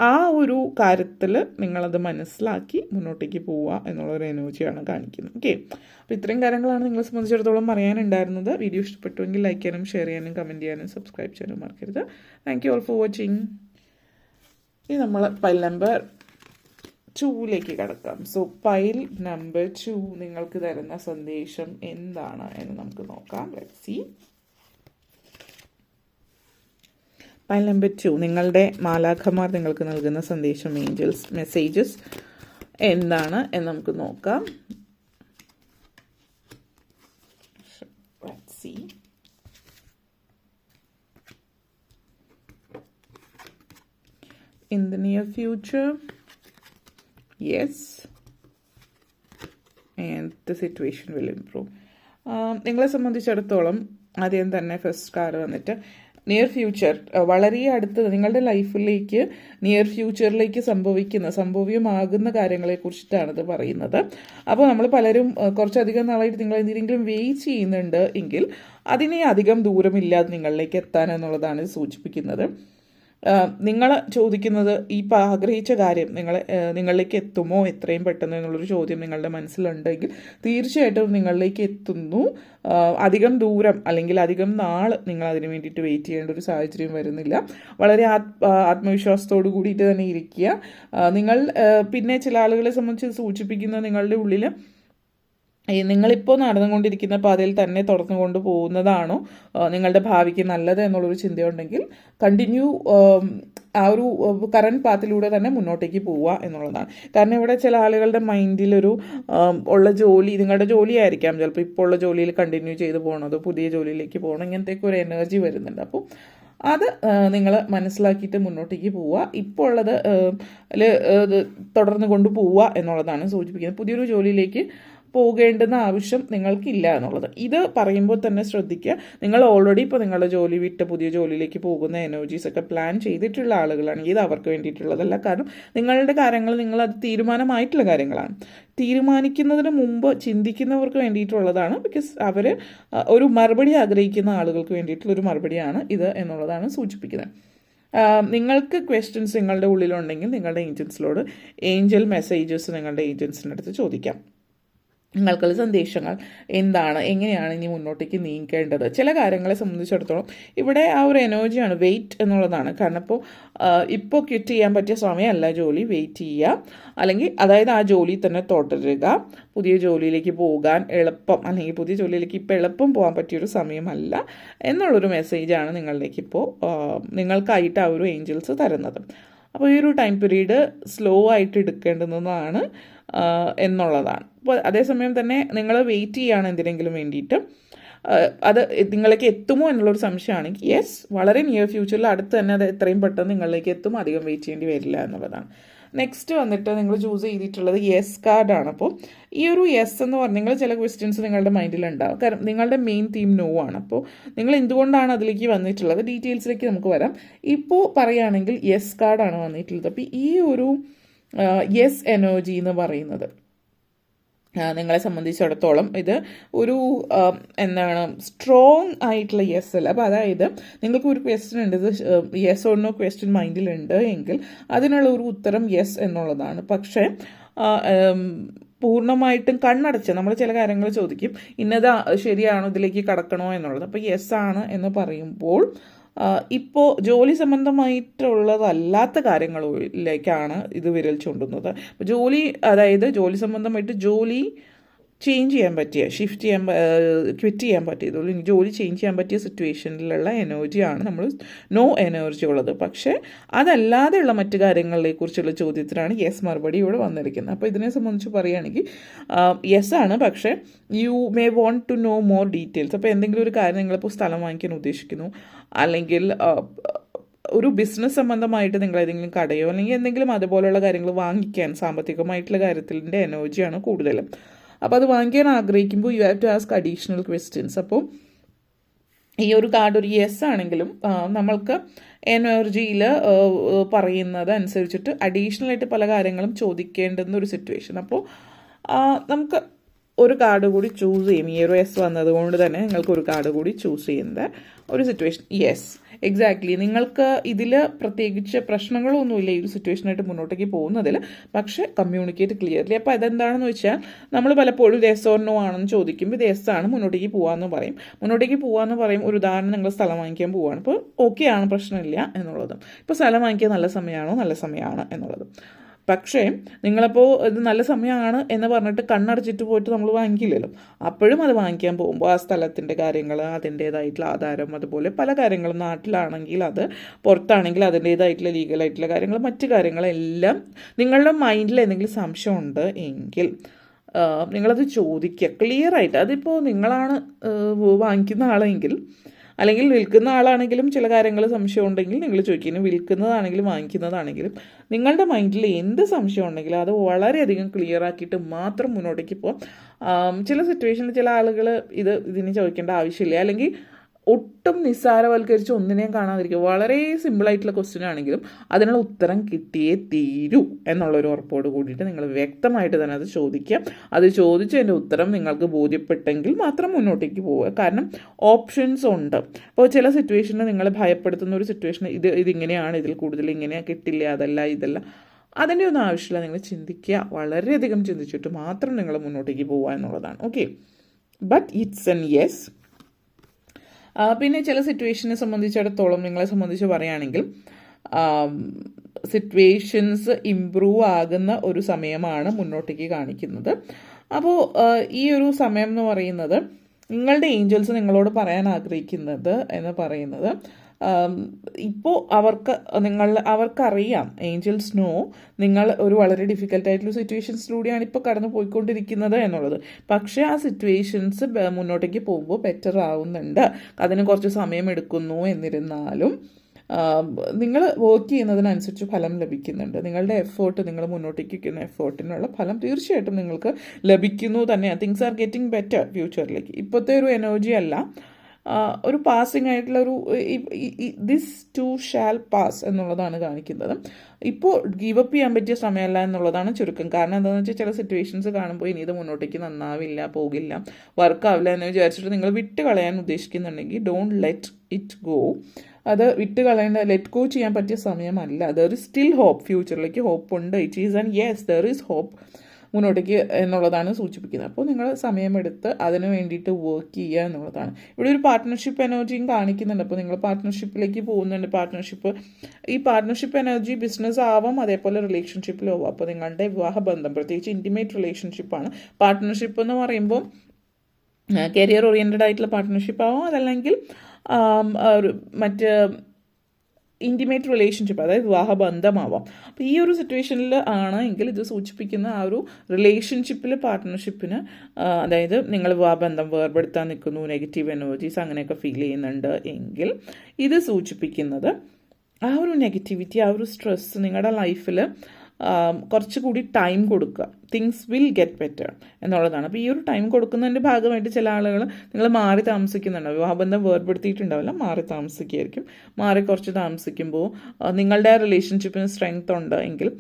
ആ ഒരു കാര്യത്തിൽ നിങ്ങളത് മനസ്സിലാക്കി മുന്നോട്ടേക്ക് പോവുക എന്നുള്ളൊരു എനർജിയാണ് കാണിക്കുന്നത്. ഓക്കെ, അപ്പോൾ ഇത്രയും കാര്യങ്ങളാണ് നിങ്ങളെ സംബന്ധിച്ചിടത്തോളം പറയാനുണ്ടായിരുന്നത്. വീഡിയോ ഇഷ്ടപ്പെട്ടുവെങ്കിൽ ലൈക്ക് ചെയ്യാനും ഷെയർ ചെയ്യാനും കമൻറ്റ് ചെയ്യാനും സബ്സ്ക്രൈബ് ചെയ്യാനും മറക്കരുത്. Thank you all for watching. ഇനി നമ്മൾ ഫയൽ നമ്പർ 2ലേക്ക് കടക്കാം. സോ പൈൽ നമ്പർ 2 നിങ്ങൾക്ക് തരുന്ന സന്ദേശം എന്താണ് എന്ന് നമുക്ക് നോക്കാം. Let's see. പൈൽ നമ്പർ 2 നിങ്ങളുടെ മാലാഖമാർ നിങ്ങൾക്ക് നൽകുന്ന സന്ദേശം, ഏഞ്ചൽസ് മെസ്സേജസ് എന്താണ് എന്ന് നമുക്ക് നോക്കാം. Let's see. In the near future, yes, and the situation will improve. നിങ്ങളെ സംബന്ധിച്ചിടത്തോളം ആദ്യം തന്നെ ഫസ്റ്റ് കാർഡ് വന്നിട്ട് നിയർ ഫ്യൂച്ചർ, വളരെ അടുത്ത് നിങ്ങളുടെ ലൈഫിലേക്ക് നിയർ ഫ്യൂച്ചറിലേക്ക് സംഭവ്യമാകുന്ന കാര്യങ്ങളെ കുറിച്ചിട്ടാണ് ഇത് പറയുന്നത്. അപ്പോൾ നമ്മൾ പലരും കുറച്ചധികം നാളായിട്ട് നിങ്ങൾ എന്തെങ്കിലും വെയിറ്റ് ചെയ്യുന്നുണ്ട് എങ്കിൽ അതിനെ അധികം ദൂരമില്ലാതെ നിങ്ങളിലേക്ക് എത്താൻ എന്നുള്ളതാണ് ഇത് സൂചിപ്പിക്കുന്നത്. നിങ്ങൾ ചോദിക്കുന്നത് ഈ ആഗ്രഹിച്ച കാര്യം നിങ്ങളിലേക്ക് എത്തുമോ എത്രയും പെട്ടെന്ന് എന്നുള്ളൊരു ചോദ്യം നിങ്ങളുടെ മനസ്സിലുണ്ടെങ്കിൽ തീർച്ചയായിട്ടും നിങ്ങളിലേക്ക് എത്തുന്നു. അധികം ദൂരം അല്ലെങ്കിൽ അധികം നാൾ നിങ്ങൾ അതിന് വേണ്ടിയിട്ട് വെയിറ്റ് ചെയ്യേണ്ട ഒരു സാഹചര്യം വരുന്നില്ല. വളരെ ആത്മവിശ്വാസത്തോടു കൂടിയിട്ട് തന്നെ ഇരിക്കുക. നിങ്ങൾ പിന്നെ ചില ആളുകളെ സംബന്ധിച്ച് സൂചിപ്പിക്കുന്ന നിങ്ങളുടെ ഉള്ളിൽ നിങ്ങളിപ്പോൾ നടന്നുകൊണ്ടിരിക്കുന്ന പാതയിൽ തന്നെ തുടർന്നുകൊണ്ട് പോകുന്നതാണോ നിങ്ങളുടെ ഭാവിക്ക് നല്ലത് എന്നുള്ളൊരു ചിന്തയുണ്ടെങ്കിൽ കണ്ടിന്യൂ ആ ഒരു കറണ്ട് പാത്തിലൂടെ തന്നെ മുന്നോട്ടേക്ക് പോവുക എന്നുള്ളതാണ്. കാരണം ഇവിടെ ചില ആളുകളുടെ മൈൻഡിലൊരു ഉള്ള ജോലി, നിങ്ങളുടെ ജോലിയായിരിക്കാം ചിലപ്പോൾ ഇപ്പോൾ ഉള്ള ജോലിയിൽ കണ്ടിന്യൂ ചെയ്ത് പോകണത്, പുതിയ ജോലിയിലേക്ക് പോകണം, ഇങ്ങനത്തേക്ക് ഒരു എനർജി വരുന്നുണ്ട്. അപ്പോൾ അത് നിങ്ങൾ മനസ്സിലാക്കിയിട്ട് മുന്നോട്ടേക്ക് പോവുക. ഇപ്പോൾ ഉള്ളത് തുടർന്ന് കൊണ്ട് പോവുക എന്നുള്ളതാണ് സൂചിപ്പിക്കുന്നത്. പുതിയൊരു ജോലിയിലേക്ക് പോകേണ്ടുന്ന ആവശ്യം നിങ്ങൾക്കില്ല എന്നുള്ളത്. ഇത് പറയുമ്പോൾ തന്നെ ശ്രദ്ധിക്കുക, നിങ്ങൾ ഓൾറെഡി ഇപ്പോൾ നിങ്ങളുടെ ജോലി വിട്ട് പുതിയ ജോലിയിലേക്ക് പോകുന്ന എനർജീസ് ഒക്കെ പ്ലാൻ ചെയ്തിട്ടുള്ള ആളുകളാണെങ്കിൽ ഇത് അവർക്ക് വേണ്ടിയിട്ടുള്ളതല്ല. കാരണം നിങ്ങളുടെ കാര്യങ്ങൾ നിങ്ങളത് തീരുമാനമായിട്ടുള്ള കാര്യങ്ങളാണ്. തീരുമാനിക്കുന്നതിന് മുമ്പ് ചിന്തിക്കുന്നവർക്ക് വേണ്ടിയിട്ടുള്ളതാണ്. ബിക്കോസ് അവർ ഒരു മറുപടി ആഗ്രഹിക്കുന്ന ആളുകൾക്ക് വേണ്ടിയിട്ടുള്ളൊരു മറുപടിയാണ് ഇത് എന്നുള്ളതാണ് സൂചിപ്പിക്കുന്നത്. നിങ്ങൾക്ക് ക്വസ്റ്റ്യൻസ് നിങ്ങളുടെ ഉള്ളിലുണ്ടെങ്കിൽ നിങ്ങളുടെ ഏജൻസിനോട് ഏഞ്ചൽ മെസ്സേജസ് നിങ്ങളുടെ ഏജൻസിൻ്റെ അടുത്ത് ചോദിക്കാം. നിങ്ങൾക്കുള്ള സന്ദേശങ്ങൾ എന്താണ്, എങ്ങനെയാണ് ഇനി മുന്നോട്ടേക്ക് നീങ്ങേണ്ടത്. ചില കാര്യങ്ങളെ സംബന്ധിച്ചിടത്തോളം ഇവിടെ ആ ഒരു എനർജിയാണ് വെയിറ്റ് എന്നുള്ളതാണ്. കാരണം ഇപ്പോൾ ക്വിറ്റ് ചെയ്യാൻ പറ്റിയ സമയമല്ല ജോലി, വെയിറ്റ് ചെയ്യുക. അല്ലെങ്കിൽ അതായത് ആ ജോലി തന്നെ തുടരുക. പുതിയ ജോലിയിലേക്ക് പോകാൻ എളുപ്പം, അല്ലെങ്കിൽ പുതിയ ജോലിയിലേക്ക് ഇപ്പോൾ എളുപ്പം പോകാൻ പറ്റിയൊരു സമയമല്ല എന്നുള്ളൊരു മെസ്സേജാണ് നിങ്ങളിലേക്ക് ഇപ്പോൾ നിങ്ങൾക്കായിട്ട് ആ ഒരു ഏഞ്ചൽസ് തരുന്നത്. അപ്പോൾ ഈ ഒരു ടൈം പീരീഡ് സ്ലോ ആയിട്ട് എടുക്കേണ്ടുന്നതാണ് എന്നുള്ളതാണ്. അപ്പോൾ അതേസമയം തന്നെ നിങ്ങൾ വെയിറ്റ് ചെയ്യുകയാണ് എന്തിനെങ്കിലും വേണ്ടിയിട്ട്, അത് നിങ്ങളിലേക്ക് എത്തുമോ എന്നുള്ളൊരു സംശയമാണെങ്കിൽ യെസ്, വളരെ നിയർ ഫ്യൂച്ചറിൽ അടുത്ത് തന്നെ അത് എത്രയും പെട്ടെന്ന് നിങ്ങളിലേക്ക് എത്തും, അധികം വെയിറ്റ് ചെയ്യേണ്ടി വരില്ല എന്നുള്ളതാണ്. നെക്സ്റ്റ് വന്നിട്ട് നിങ്ങൾ ചൂസ് ചെയ്തിട്ടുള്ളത് യെസ് കാർഡാണ്. അപ്പോൾ ഈ ഒരു യെസ് എന്ന് പറഞ്ഞാൽ ചില ക്വസ്റ്റ്യൻസ് നിങ്ങളുടെ മൈൻഡിലുണ്ടാവും. കാരണം നിങ്ങളുടെ മെയിൻ തീം നോ ആണ്. അപ്പോൾ നിങ്ങൾ എന്തുകൊണ്ടാണ് അതിലേക്ക് വന്നിട്ടുള്ളത്, ഡീറ്റെയിൽസിലേക്ക് നമുക്ക് വരാം. ഇപ്പോൾ പറയുകയാണെങ്കിൽ യെസ് കാർഡാണ് വന്നിട്ടുള്ളത്. അപ്പോൾ ഈ ഒരു യെസ് എനർജി എന്ന് പറയുന്നത് നിങ്ങളെ സംബന്ധിച്ചിടത്തോളം ഇത് ഒരു എന്താണ് സ്ട്രോങ് ആയിട്ടുള്ള യെസ് അല്ല. അപ്പോൾ അതായത് നിങ്ങൾക്ക് ഒരു ക്വസ്റ്റ്യൻ ഉണ്ട്, ഇത് യെസ് ഓർ നോ ക്വസ്റ്റ്യൻ മൈൻഡിലുണ്ട് എങ്കിൽ അതിനുള്ള ഒരു ഉത്തരം യെസ് എന്നുള്ളതാണ്. പക്ഷേ പൂർണ്ണമായിട്ടും കണ്ണടച്ച് നമ്മൾ ചില കാര്യങ്ങൾ ചോദിക്കും, ഇന്നത് ശരിയാണോ, ഇതിലേക്ക് കടക്കണോ എന്നുള്ളത്. അപ്പോൾ യെസ് ആണ് എന്ന് പറയുമ്പോൾ ഇപ്പോൾ ജോലി സംബന്ധമായിട്ടുള്ളതല്ലാത്ത കാര്യങ്ങളിലേക്കാണ് ഇത് വിരൽ ചൂണ്ടുന്നത്. ജോലി, അതായത് ജോലി സംബന്ധമായിട്ട് ജോലി ചേഞ്ച് ചെയ്യാൻ പറ്റിയ, ക്വിറ്റ് ചെയ്യാൻ പറ്റിയതുള്ളൂ. ജോലി ചേഞ്ച് ചെയ്യാൻ പറ്റിയ സിറ്റുവേഷനിലുള്ള എനർജിയാണ് നമ്മൾ നോ എനർജി ഉള്ളത്. പക്ഷേ അതല്ലാതെയുള്ള മറ്റു കാര്യങ്ങളെക്കുറിച്ചുള്ള ചോദ്യത്തിനാണ് യെസ് മറുപടി ഇവിടെ വന്നിരിക്കുന്നത്. അപ്പോൾ ഇതിനെ സംബന്ധിച്ച് പറയുകയാണെങ്കിൽ യെസ് ആണ്, പക്ഷേ you may want to know more details. അപ്പോൾ എന്തെങ്കിലും ഒരു കാര്യം നിങ്ങളിപ്പോൾ സ്ഥലം വാങ്ങിക്കാൻ ഉദ്ദേശിക്കുന്നു, അല്ലെങ്കിൽ ഒരു ബിസിനസ് സംബന്ധമായിട്ട് നിങ്ങൾ ഏതെങ്കിലും കടയോ അല്ലെങ്കിൽ എന്തെങ്കിലും അതുപോലെയുള്ള കാര്യങ്ങൾ വാങ്ങിക്കാൻ, സാമ്പത്തികമായിട്ടുള്ള കാര്യത്തിൻ്റെ എനർജിയാണ് കൂടുതലും. അപ്പോൾ അത് വാങ്ങിക്കാൻ ആഗ്രഹിക്കുമ്പോൾ you have to ask additional questions. അപ്പോൾ ഈ ഒരു കാർഡ് ഒരു യെസ് ആണെങ്കിലും നമ്മൾക്ക് എനർജിയിൽ പറയുന്നത് അനുസരിച്ചിട്ട് അഡീഷണലായിട്ട് പല കാര്യങ്ങളും ചോദിക്കേണ്ടുന്ന ഒരു സിറ്റുവേഷൻ. അപ്പോൾ നമുക്ക് ഒരു കാർഡ് കൂടി ചൂസ് ചെയ്യും. ഈ ഒരു യെസ് വന്നതുകൊണ്ട് തന്നെ നിങ്ങൾക്ക് ഒരു കാർഡ് കൂടി ചൂസ് ചെയ്യുന്ന ഒരു സിറ്റുവേഷൻ. Yes, exactly. നിങ്ങൾക്ക് ഇതിൽ പ്രത്യേകിച്ച് പ്രശ്നങ്ങളൊന്നുമില്ല ഈ ഒരു സിറ്റുവേഷനായിട്ട് മുന്നോട്ടേക്ക് പോകുന്നതിൽ, പക്ഷേ കമ്മ്യൂണിക്കേറ്റ് ക്ലിയർലി. അപ്പോൾ അതെന്താണെന്ന് വെച്ചാൽ നമ്മൾ പലപ്പോഴും യെസ് ഓർ നോ ആണെന്ന് ചോദിക്കുമ്പോൾ ഇത് യെസ് ആണ്, മുന്നോട്ടേക്ക് പോകാമെന്ന് പറയും. ഒരു ഉദാഹരണം, നിങ്ങൾ സ്ഥലം വാങ്ങിക്കാൻ പോവുകയാണ്, അപ്പോൾ ഓക്കെ ആണ്, പ്രശ്നമില്ല എന്നുള്ളതും. ഇപ്പോൾ സ്ഥലം വാങ്ങിക്കാൻ നല്ല സമയമാണ് എന്നുള്ളതും. പക്ഷേ നിങ്ങളപ്പോൾ ഇത് നല്ല സമയമാണ് എന്ന് പറഞ്ഞിട്ട് കണ്ണടച്ചിട്ട് പോയിട്ട് നമ്മൾ വാങ്ങിക്കില്ലല്ലോ. അപ്പോഴും അത് വാങ്ങിക്കാൻ പോകുമ്പോൾ ആ സ്ഥലത്തിൻ്റെ കാര്യങ്ങൾ, അതിൻ്റേതായിട്ടുള്ള ആധാരം, അതുപോലെ പല കാര്യങ്ങളും, നാട്ടിലാണെങ്കിൽ അത്, പുറത്താണെങ്കിൽ അതിൻ്റേതായിട്ടുള്ള ലീഗലായിട്ടുള്ള കാര്യങ്ങൾ, മറ്റു കാര്യങ്ങളെല്ലാം നിങ്ങളുടെ മൈൻഡിൽ എന്തെങ്കിലും സംശയമുണ്ട് എങ്കിൽ നിങ്ങളത് ചോദിക്കുക ക്ലിയറായിട്ട്. അതിപ്പോൾ നിങ്ങളാണ് വാങ്ങിക്കുന്ന ആളെങ്കിൽ, അല്ലെങ്കിൽ വിൽക്കുന്ന ആളാണെങ്കിലും ചില കാര്യങ്ങൾ സംശയം ഉണ്ടെങ്കിൽ നിങ്ങൾ ചോദിക്കുന്നു. വിൽക്കുന്നതാണെങ്കിലും വാങ്ങിക്കുന്നതാണെങ്കിലും നിങ്ങളുടെ മൈൻഡിൽ എന്ത് സംശയം ഉണ്ടെങ്കിലും അത് വളരെയധികം ക്ലിയർ ആക്കിയിട്ട് മാത്രം മുന്നോട്ടേക്ക് പോകാം. ചില സിറ്റുവേഷനിൽ ചില ആളുകൾ ഇതിന് ചോദിക്കേണ്ട ആവശ്യമില്ല, അല്ലെങ്കിൽ ഒട്ടും നിസ്സാരവൽക്കരിച്ച് ഒന്നിനെയും കാണാതിരിക്കുക. വളരെ സിമ്പിളായിട്ടുള്ള ക്വസ്റ്റ്യൻ ആണെങ്കിലും അതിനുള്ള ഉത്തരം കിട്ടിയേ തീരൂ എന്നുള്ളൊരു ഉറപ്പോട് കൂടിയിട്ട് നിങ്ങൾ വ്യക്തമായിട്ട് തന്നെ അത് ചോദിക്കുക. അത് ചോദിച്ചതിൻ്റെ ഉത്തരം നിങ്ങൾക്ക് ബോധ്യപ്പെട്ടെങ്കിൽ മാത്രം മുന്നോട്ടേക്ക് പോവുക. കാരണം ഓപ്ഷൻസ് ഉണ്ട്. അപ്പോൾ ചില സിറ്റുവേഷനിൽ നിങ്ങളെ ഭയപ്പെടുത്തുന്ന ഒരു സിറ്റുവേഷൻ, ഇതിങ്ങനെയാണ്, ഇതിൽ കൂടുതൽ ഇങ്ങനെ കിട്ടില്ല, ഇതല്ല, അതിൻ്റെ ഒന്നും ആവശ്യമില്ല. നിങ്ങൾ ചിന്തിക്കുക, വളരെയധികം ചിന്തിച്ചിട്ട് മാത്രം നിങ്ങൾ മുന്നോട്ടേക്ക് പോവുക എന്നുള്ളതാണ്. Okay, but it's an yes. പിന്നെ ചില സിറ്റുവേഷനെ സംബന്ധിച്ചിടത്തോളം നിങ്ങളെ സംബന്ധിച്ച് പറയുകയാണെങ്കിൽ സിറ്റുവേഷൻസ് ഇംപ്രൂവ് ആകുന്ന ഒരു സമയമാണ് മുന്നോട്ടേക്ക് കാണിക്കുന്നത്. അപ്പോൾ ഈ ഒരു സമയം എന്ന് പറയുന്നത് നിങ്ങളുടെ ഏഞ്ചൽസ് നിങ്ങളോട് പറയാൻ ആഗ്രഹിക്കുന്നത് എന്ന് പറയുന്നത്, ഇപ്പോൾ അവർക്കറിയാം, ഏഞ്ചൽസ് നോ, നിങ്ങൾ ഒരു വളരെ ഡിഫിക്കൽട്ടായിട്ടുള്ള സിറ്റുവേഷൻസിലൂടെയാണ് ഇപ്പോൾ കടന്നു പോയിക്കൊണ്ടിരിക്കുന്നത് എന്നുള്ളത്. പക്ഷേ ആ സിറ്റുവേഷൻസ് മുന്നോട്ടേക്ക് പോകുമ്പോൾ ബെറ്റർ ആവുന്നുണ്ട്, അതിന് കുറച്ച് സമയം എടുക്കുന്നു. എന്നിരുന്നാലും നിങ്ങൾ വർക്ക് ചെയ്യുന്നതിനനുസരിച്ച് ഫലം ലഭിക്കുന്നുണ്ട്. നിങ്ങളുടെ എഫേർട്ട്, നിങ്ങൾ മുന്നോട്ടേക്ക് വയ്ക്കുന്ന എഫേർട്ടിനുള്ള ഫലം തീർച്ചയായിട്ടും നിങ്ങൾക്ക് ലഭിക്കുന്നു തന്നെയാണ്. തിങ്സ് ആർ ഗെറ്റിംഗ് ബെറ്റർ ഫ്യൂച്ചറിലേക്ക്. ഇപ്പോഴത്തെ ഒരു എനർജി അല്ല, ഒരു പാസിംഗ് ആയിട്ടുള്ള ഒരു ദിസ് ടു ഷാൽ പാസ് എന്നുള്ളതാണ് കാണിക്കുന്നത്. ഇപ്പോൾ ഗീവ് അപ്പ് ചെയ്യാൻ പറ്റിയ സമയമല്ല എന്നുള്ളതാണ് ചുരുക്കം. കാരണം എന്താണെന്ന് വെച്ചാൽ ചില സിറ്റുവേഷൻസ് കാണുമ്പോൾ ഇനി ഇത് മുന്നോട്ടേക്ക് നന്നാവില്ല, പോകില്ല, വർക്കാവില്ല എന്ന് വിചാരിച്ചിട്ട് നിങ്ങൾ വിട്ട് കളയാൻ ഉദ്ദേശിക്കുന്നുണ്ടെങ്കിൽ ഡോണ്ട് ലെറ്റ് ഇറ്റ് ഗോ. അത് വിട്ട് കളയേണ്ട, ലെറ്റ് ഗോ ചെയ്യാൻ പറ്റിയ സമയമല്ല. ദർ ഇസ് സ്റ്റിൽ ഹോപ്പ്, ഫ്യൂച്ചറിലേക്ക് ഹോപ്പ് ഉണ്ട്. It is and yes there is hope മുന്നോട്ടേക്ക് എന്നുള്ളതാണ് സൂചിപ്പിക്കുന്നത്. അപ്പോൾ നിങ്ങൾ സമയമെടുത്ത് അതിന് വേണ്ടിയിട്ട് വർക്ക് ചെയ്യുക എന്നുള്ളതാണ്. ഇവിടെ ഒരു പാർട്ട്ണർഷിപ്പ് എനർജിയും കാണിക്കുന്നുണ്ട്. അപ്പോൾ നിങ്ങൾ പാർട്ട്ണർഷിപ്പിലേക്ക് പോകുന്നുണ്ട്. ഈ പാർട്ട്ണർഷിപ്പ് എനർജി ബിസിനസ് ആവാം, അതേപോലെ റിലേഷൻഷിപ്പിലും ആവാം. അപ്പോൾ നിങ്ങളുടെ വിവാഹബന്ധം, പ്രത്യേകിച്ച് ഇൻറ്റിമേറ്റ് റിലേഷൻഷിപ്പാണ്. പാർട്ട്ണർഷിപ്പ് എന്ന് പറയുമ്പോൾ കരിയർ ഓറിയൻറ്റഡ് ആയിട്ടുള്ള പാർട്ട്ണർഷിപ്പ് ആവാം, അതല്ലെങ്കിൽ മറ്റ് ഇൻറ്റിമേറ്റ് റിലേഷൻഷിപ്പ്, അതായത് വിവാഹബന്ധമാവാം. അപ്പോൾ ഈ ഒരു സിറ്റുവേഷനിൽ ആണ് എങ്കിൽ ഇത് സൂചിപ്പിക്കുന്ന ആ ഒരു റിലേഷൻഷിപ്പിൽ, പാർട്ട്ണർഷിപ്പിന്, അതായത് നിങ്ങൾ വിവാഹബന്ധം വേർപെടുത്താൻ നിൽക്കുന്നു, നെഗറ്റീവ് എനർജീസ് അങ്ങനെയൊക്കെ ഫീൽ ചെയ്യുന്നുണ്ട് എങ്കിൽ ഇത് സൂചിപ്പിക്കുന്നത് ആ ഒരു നെഗറ്റിവിറ്റി, ആ ഒരു സ്ട്രെസ് നിങ്ങളുടെ ലൈഫിൽ കുറച്ചുകൂടി ടൈം കൊടുക്കുക. തിങ്സ് വിൽ ഗെറ്റ് ബെറ്റർ എന്നുള്ളതാണ്. അപ്പോൾ ഈ ഒരു ടൈം കൊടുക്കുന്നതിൻ്റെ ഭാഗമായിട്ട് ചില ആളുകൾ നിങ്ങൾ മാറി താമസിക്കുന്നുണ്ടാവും. വിവാഹബന്ധം വേർപെടുത്തിയിട്ടുണ്ടാവില്ല, മാറി താമസിക്കുകയായിരിക്കും. മാറി കുറച്ച് താമസിക്കുമ്പോൾ നിങ്ങളുടെ റിലേഷൻഷിപ്പിന് സ്ട്രെങ്ത് ഉണ്ട് എങ്കിൽ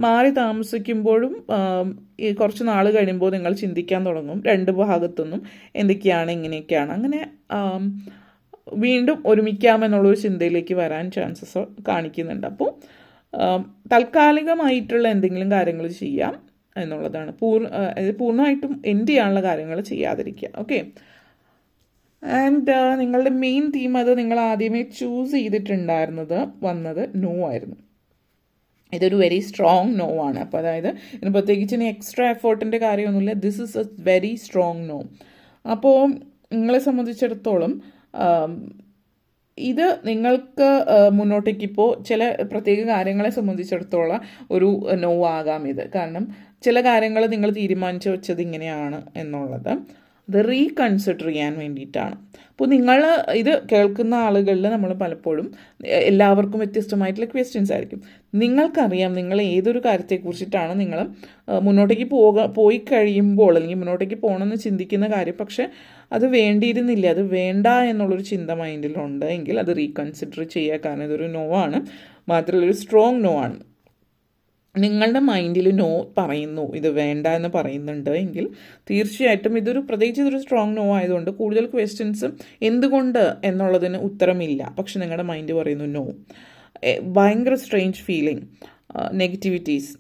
മാറി താമസിക്കുമ്പോഴും ഈ കുറച്ച് നാൾ കഴിയുമ്പോൾ നിങ്ങൾ ചിന്തിക്കാൻ തുടങ്ങും രണ്ട് ഭാഗത്തുനിന്നും എന്തൊക്കെയാണ്, ഇങ്ങനെയൊക്കെയാണ്, അങ്ങനെ വീണ്ടും ഒരുമിക്കാമെന്നുള്ളൊരു ചിന്തയിലേക്ക് വരാൻ ചാൻസസ് കാണിക്കുന്നുണ്ട്. അപ്പോൾ താൽക്കാലികമായിട്ടുള്ള എന്തെങ്കിലും കാര്യങ്ങൾ ചെയ്യാം എന്നുള്ളതാണ്. പൂർണ്ണമായിട്ടും എൻഡ് ചെയ്യാനുള്ള കാര്യങ്ങൾ ചെയ്യാതിരിക്കുക. ഓക്കെ, ആൻഡ് നിങ്ങളുടെ മെയിൻ തീം അത് നിങ്ങൾ ആദ്യമേ ചൂസ് ചെയ്തിട്ടുണ്ടായിരുന്നത് നോ ആയിരുന്നു. ഇതൊരു വെരി സ്ട്രോങ് നോ ആണ്. അപ്പോൾ അതായത് ഇതിന് പ്രത്യേകിച്ച് ഇനി എക്സ്ട്രാ എഫേർട്ടിൻ്റെ കാര്യമൊന്നുമില്ല. This is a very strong no. അപ്പോൾ നിങ്ങളെ സംബന്ധിച്ചിടത്തോളം ഇത് നിങ്ങൾക്ക് മുന്നോട്ടേക്കിപ്പോൾ ചില പ്രത്യേക കാര്യങ്ങളെ സംബന്ധിച്ചിടത്തോളം ഒരു നോ ആകാം ഇത്. കാരണം ചില കാര്യങ്ങൾ നിങ്ങൾ തീരുമാനിച്ചു വെച്ചത് ഇങ്ങനെയാണ് എന്നുള്ളത് അത് റീകൺസിഡർ ചെയ്യാൻ വേണ്ടിയിട്ടാണ്. അപ്പോൾ നിങ്ങൾ ഇത് കേൾക്കുന്ന ആളുകളിൽ നമ്മൾ പലപ്പോഴും എല്ലാവർക്കും വ്യത്യസ്തമായിട്ടുള്ള ക്വസ്റ്റ്യൻസ് ആയിരിക്കും. നിങ്ങൾക്കറിയാം നിങ്ങൾ ഏതൊരു കാര്യത്തെക്കുറിച്ചിട്ടാണ് നിങ്ങൾ മുന്നോട്ടേക്ക് പോയി കഴിയുമ്പോൾ, അല്ലെങ്കിൽ മുന്നോട്ടേക്ക് പോകണമെന്ന് ചിന്തിക്കുന്ന കാര്യം, പക്ഷേ അത് വേണ്ടിയിരുന്നില്ല, അത് വേണ്ട എന്നുള്ളൊരു ചിന്ത മൈൻഡിലുണ്ട് എങ്കിൽ അത് റീകൺസിഡർ ചെയ്യുക. കാരണം ഇതൊരു നോ ആണ്, മാത്രമല്ല ഒരു സ്ട്രോങ് നോ ആണ്. നിങ്ങളുടെ മൈൻഡിൽ നോ പറയുന്നു, ഇത് വേണ്ട എന്ന് പറയുന്നുണ്ട് എങ്കിൽ തീർച്ചയായിട്ടും പ്രത്യേകിച്ച് ഇതൊരു സ്ട്രോങ് നോ ആയതുകൊണ്ട് കൂടുതൽ ക്വസ്റ്റ്യൻസ് എന്തുകൊണ്ട് എന്നുള്ളതിന് ഉത്തരമില്ല. പക്ഷെ നിങ്ങളുടെ മൈൻഡ് പറയുന്നു നോ. ഭയങ്കര സ്ട്രേഞ്ച് ഫീലിംഗ്, നെഗറ്റിവിറ്റീസ്.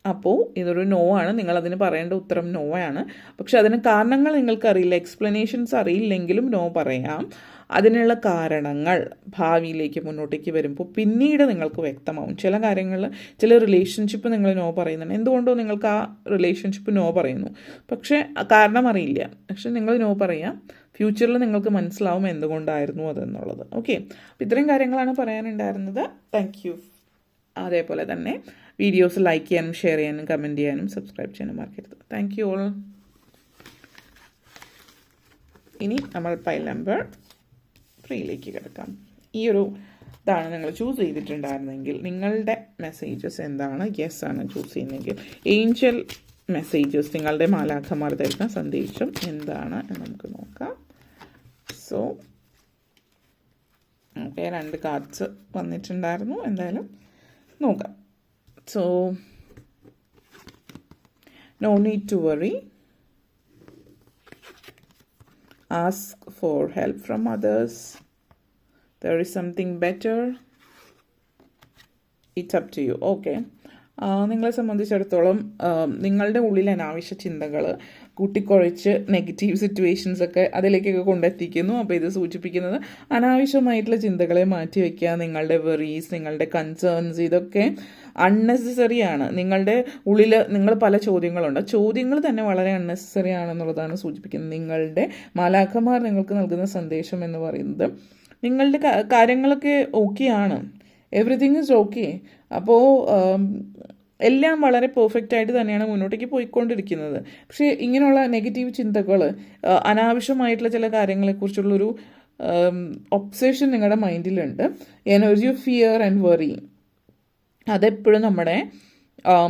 അപ്പോൾ ഇതൊരു നോ ആണ്, നിങ്ങളതിന് പറയേണ്ട ഉത്തരം നോ ആണ്. പക്ഷെ അതിന് കാരണങ്ങൾ നിങ്ങൾക്കറിയില്ല, എക്സ്പ്ലനേഷൻസ് അറിയില്ലെങ്കിലും നോ പറയാം. അതിനുള്ള കാരണങ്ങൾ ഭാവിയിലേക്ക് മുന്നോട്ടേക്ക് വരുമ്പോൾ പിന്നീട് നിങ്ങൾക്ക് വ്യക്തമാവും. ചില കാര്യങ്ങളിൽ ചില റിലേഷൻഷിപ്പ് നിങ്ങൾ നോ പറയുന്നുണ്ട്, എന്തുകൊണ്ടോ നിങ്ങൾക്ക് ആ റിലേഷൻഷിപ്പ് നോ പറയുന്നു, പക്ഷേ കാരണം അറിയില്ല, പക്ഷെ നിങ്ങൾ നോ പറയാം, ഫ്യൂച്ചറിൽ നിങ്ങൾക്ക് മനസ്സിലാവും എന്തുകൊണ്ടായിരുന്നു അതെന്നുള്ളത്. ഓക്കെ, അപ്പോൾ ഇത്രയും കാര്യങ്ങളാണ് പറയാനുണ്ടായിരുന്നത്. Thank you. അതേപോലെ തന്നെ വീഡിയോസ് ലൈക്ക് ചെയ്യാനും ഷെയർ ചെയ്യാനും കമൻറ്റ് ചെയ്യാനും സബ്സ്ക്രൈബ് ചെയ്യാനും മറക്കരുത്. Thank you all. ഇനി നമ്മൾ പൈൽ നമ്പർ 3ലേക്ക് കിടക്കാം. ഈ ഒരു ഇതാണ് നിങ്ങൾ ചൂസ് ചെയ്തിട്ടുണ്ടായിരുന്നെങ്കിൽ നിങ്ങളുടെ മെസ്സേജസ് എന്താണ്? യെസ് ആണ് ചൂസ് ചെയ്യുന്നതെങ്കിൽ ഏഞ്ചൽ മെസ്സേജസ്, നിങ്ങളുടെ മാലാഖമാർ തരുന്ന സന്ദേശം എന്താണ് എന്ന് നമുക്ക് നോക്കാം. സോ ഓക്കെ, 2 കാർഡ്സ് വന്നിട്ടുണ്ടായിരുന്നു, എന്തായാലും നോക്കാം. So no need to worry, ask for help from others, there is something better, it's up to you. Okay, നിങ്ങളെ സംബന്ധിച്ചിടത്തോളം നിങ്ങളുടെ ഉള്ളിൽ അനാവശ്യ ചിന്തകൾ കൂട്ടിക്കുഴച്ച് നെഗറ്റീവ് സിറ്റുവേഷൻസ് ഒക്കെ അതിലേക്കൊക്കെ കൊണ്ടെത്തിക്കുന്നു. അപ്പോൾ ഇത് സൂചിപ്പിക്കുന്നത് അനാവശ്യമായിട്ടുള്ള ചിന്തകളെ മാറ്റി വയ്ക്കുക. നിങ്ങളുടെ വെറീസ്, നിങ്ങളുടെ കൺസേൺസ്, ഇതൊക്കെ അൺനെസസറി ആണ്. നിങ്ങളുടെ ഉള്ളിൽ നിങ്ങൾ പല ചോദ്യങ്ങളുണ്ട്, ചോദ്യങ്ങൾ തന്നെ വളരെ അൺനെസസറി ആണെന്നുള്ളതാണ് സൂചിപ്പിക്കുന്നത്. നിങ്ങളുടെ മാലാഖമാർ നിങ്ങൾക്ക് നൽകുന്ന സന്ദേശം എന്ന് പറയുന്നത് നിങ്ങളുടെ കാര്യങ്ങളൊക്കെ ഓക്കെയാണ്, എവറിത്തിങ് ഈസ് ഓക്കെ. അപ്പോൾ എല്ലാം വളരെ പെർഫെക്റ്റ് ആയിട്ട് തന്നെയാണ് മുന്നോട്ടേക്ക് പോയിക്കൊണ്ടിരിക്കുന്നത്. പക്ഷേ ഇങ്ങനെയുള്ള നെഗറ്റീവ് ചിന്തകൾ, അനാവശ്യമായിട്ടുള്ള ചില കാര്യങ്ങളെക്കുറിച്ചുള്ളൊരു ഒബ്സെഷൻ നിങ്ങളുടെ മൈൻഡിലുണ്ട്. Energy of fear and worry അതെപ്പോഴും നമ്മുടെ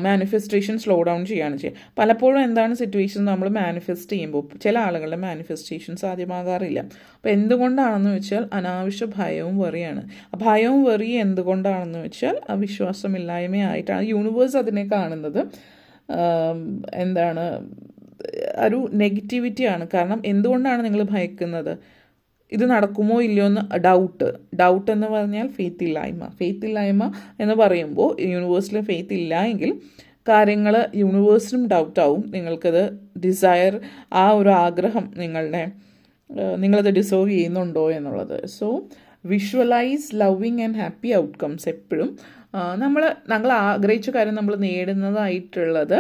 മാനിഫെസ്റ്റേഷൻ സ്ലോ ഡൗൺ ചെയ്യുകയാണ് ചെയ്യുക. പലപ്പോഴും എന്താണ് സിറ്റുവേഷൻ, നമ്മൾ മാനിഫെസ്റ്റ് ചെയ്യുമ്പോൾ ചില ആളുകളുടെ മാനിഫെസ്റ്റേഷൻ സാധ്യമാകാറില്ല. അപ്പോൾ എന്തുകൊണ്ടാണെന്ന് വെച്ചാൽ അനാവശ്യ ഭയവും വെറിയാണ്. ഭയവും വെറി എന്തുകൊണ്ടാണെന്ന് വെച്ചാൽ അവിശ്വാസമില്ലായ്മയായിട്ടാണ് യൂണിവേഴ്സ് അതിനെ കാണുന്നത്. എന്താണ്, ഒരു നെഗറ്റിവിറ്റിയാണ്. കാരണം എന്തുകൊണ്ടാണ് നിങ്ങൾ ഭയക്കുന്നത്? ഇത് നടക്കുമോ ഇല്ലയോ എന്ന് ഡൗട്ട് എന്ന് പറഞ്ഞാൽ ഫെയ്ത്ത് ഇല്ലായ്മ എന്ന് പറയുമ്പോൾ യൂണിവേഴ്സിൽ ഫെയ്ത്ത് ഇല്ല എങ്കിൽ കാര്യങ്ങൾ യൂണിവേഴ്സിനും ഡൗട്ടാവും. നിങ്ങൾക്കത് ഡിസയർ, ആ ഒരു ആഗ്രഹം നിങ്ങളത് ഡിസേർവ് ചെയ്യുന്നുണ്ടോ എന്നുള്ളത്. So visualise loving and happy outcomes. എപ്പോഴും നമ്മൾ ആഗ്രഹിച്ച കാര്യം നമ്മൾ നേടുന്നതായിട്ടുള്ളത്,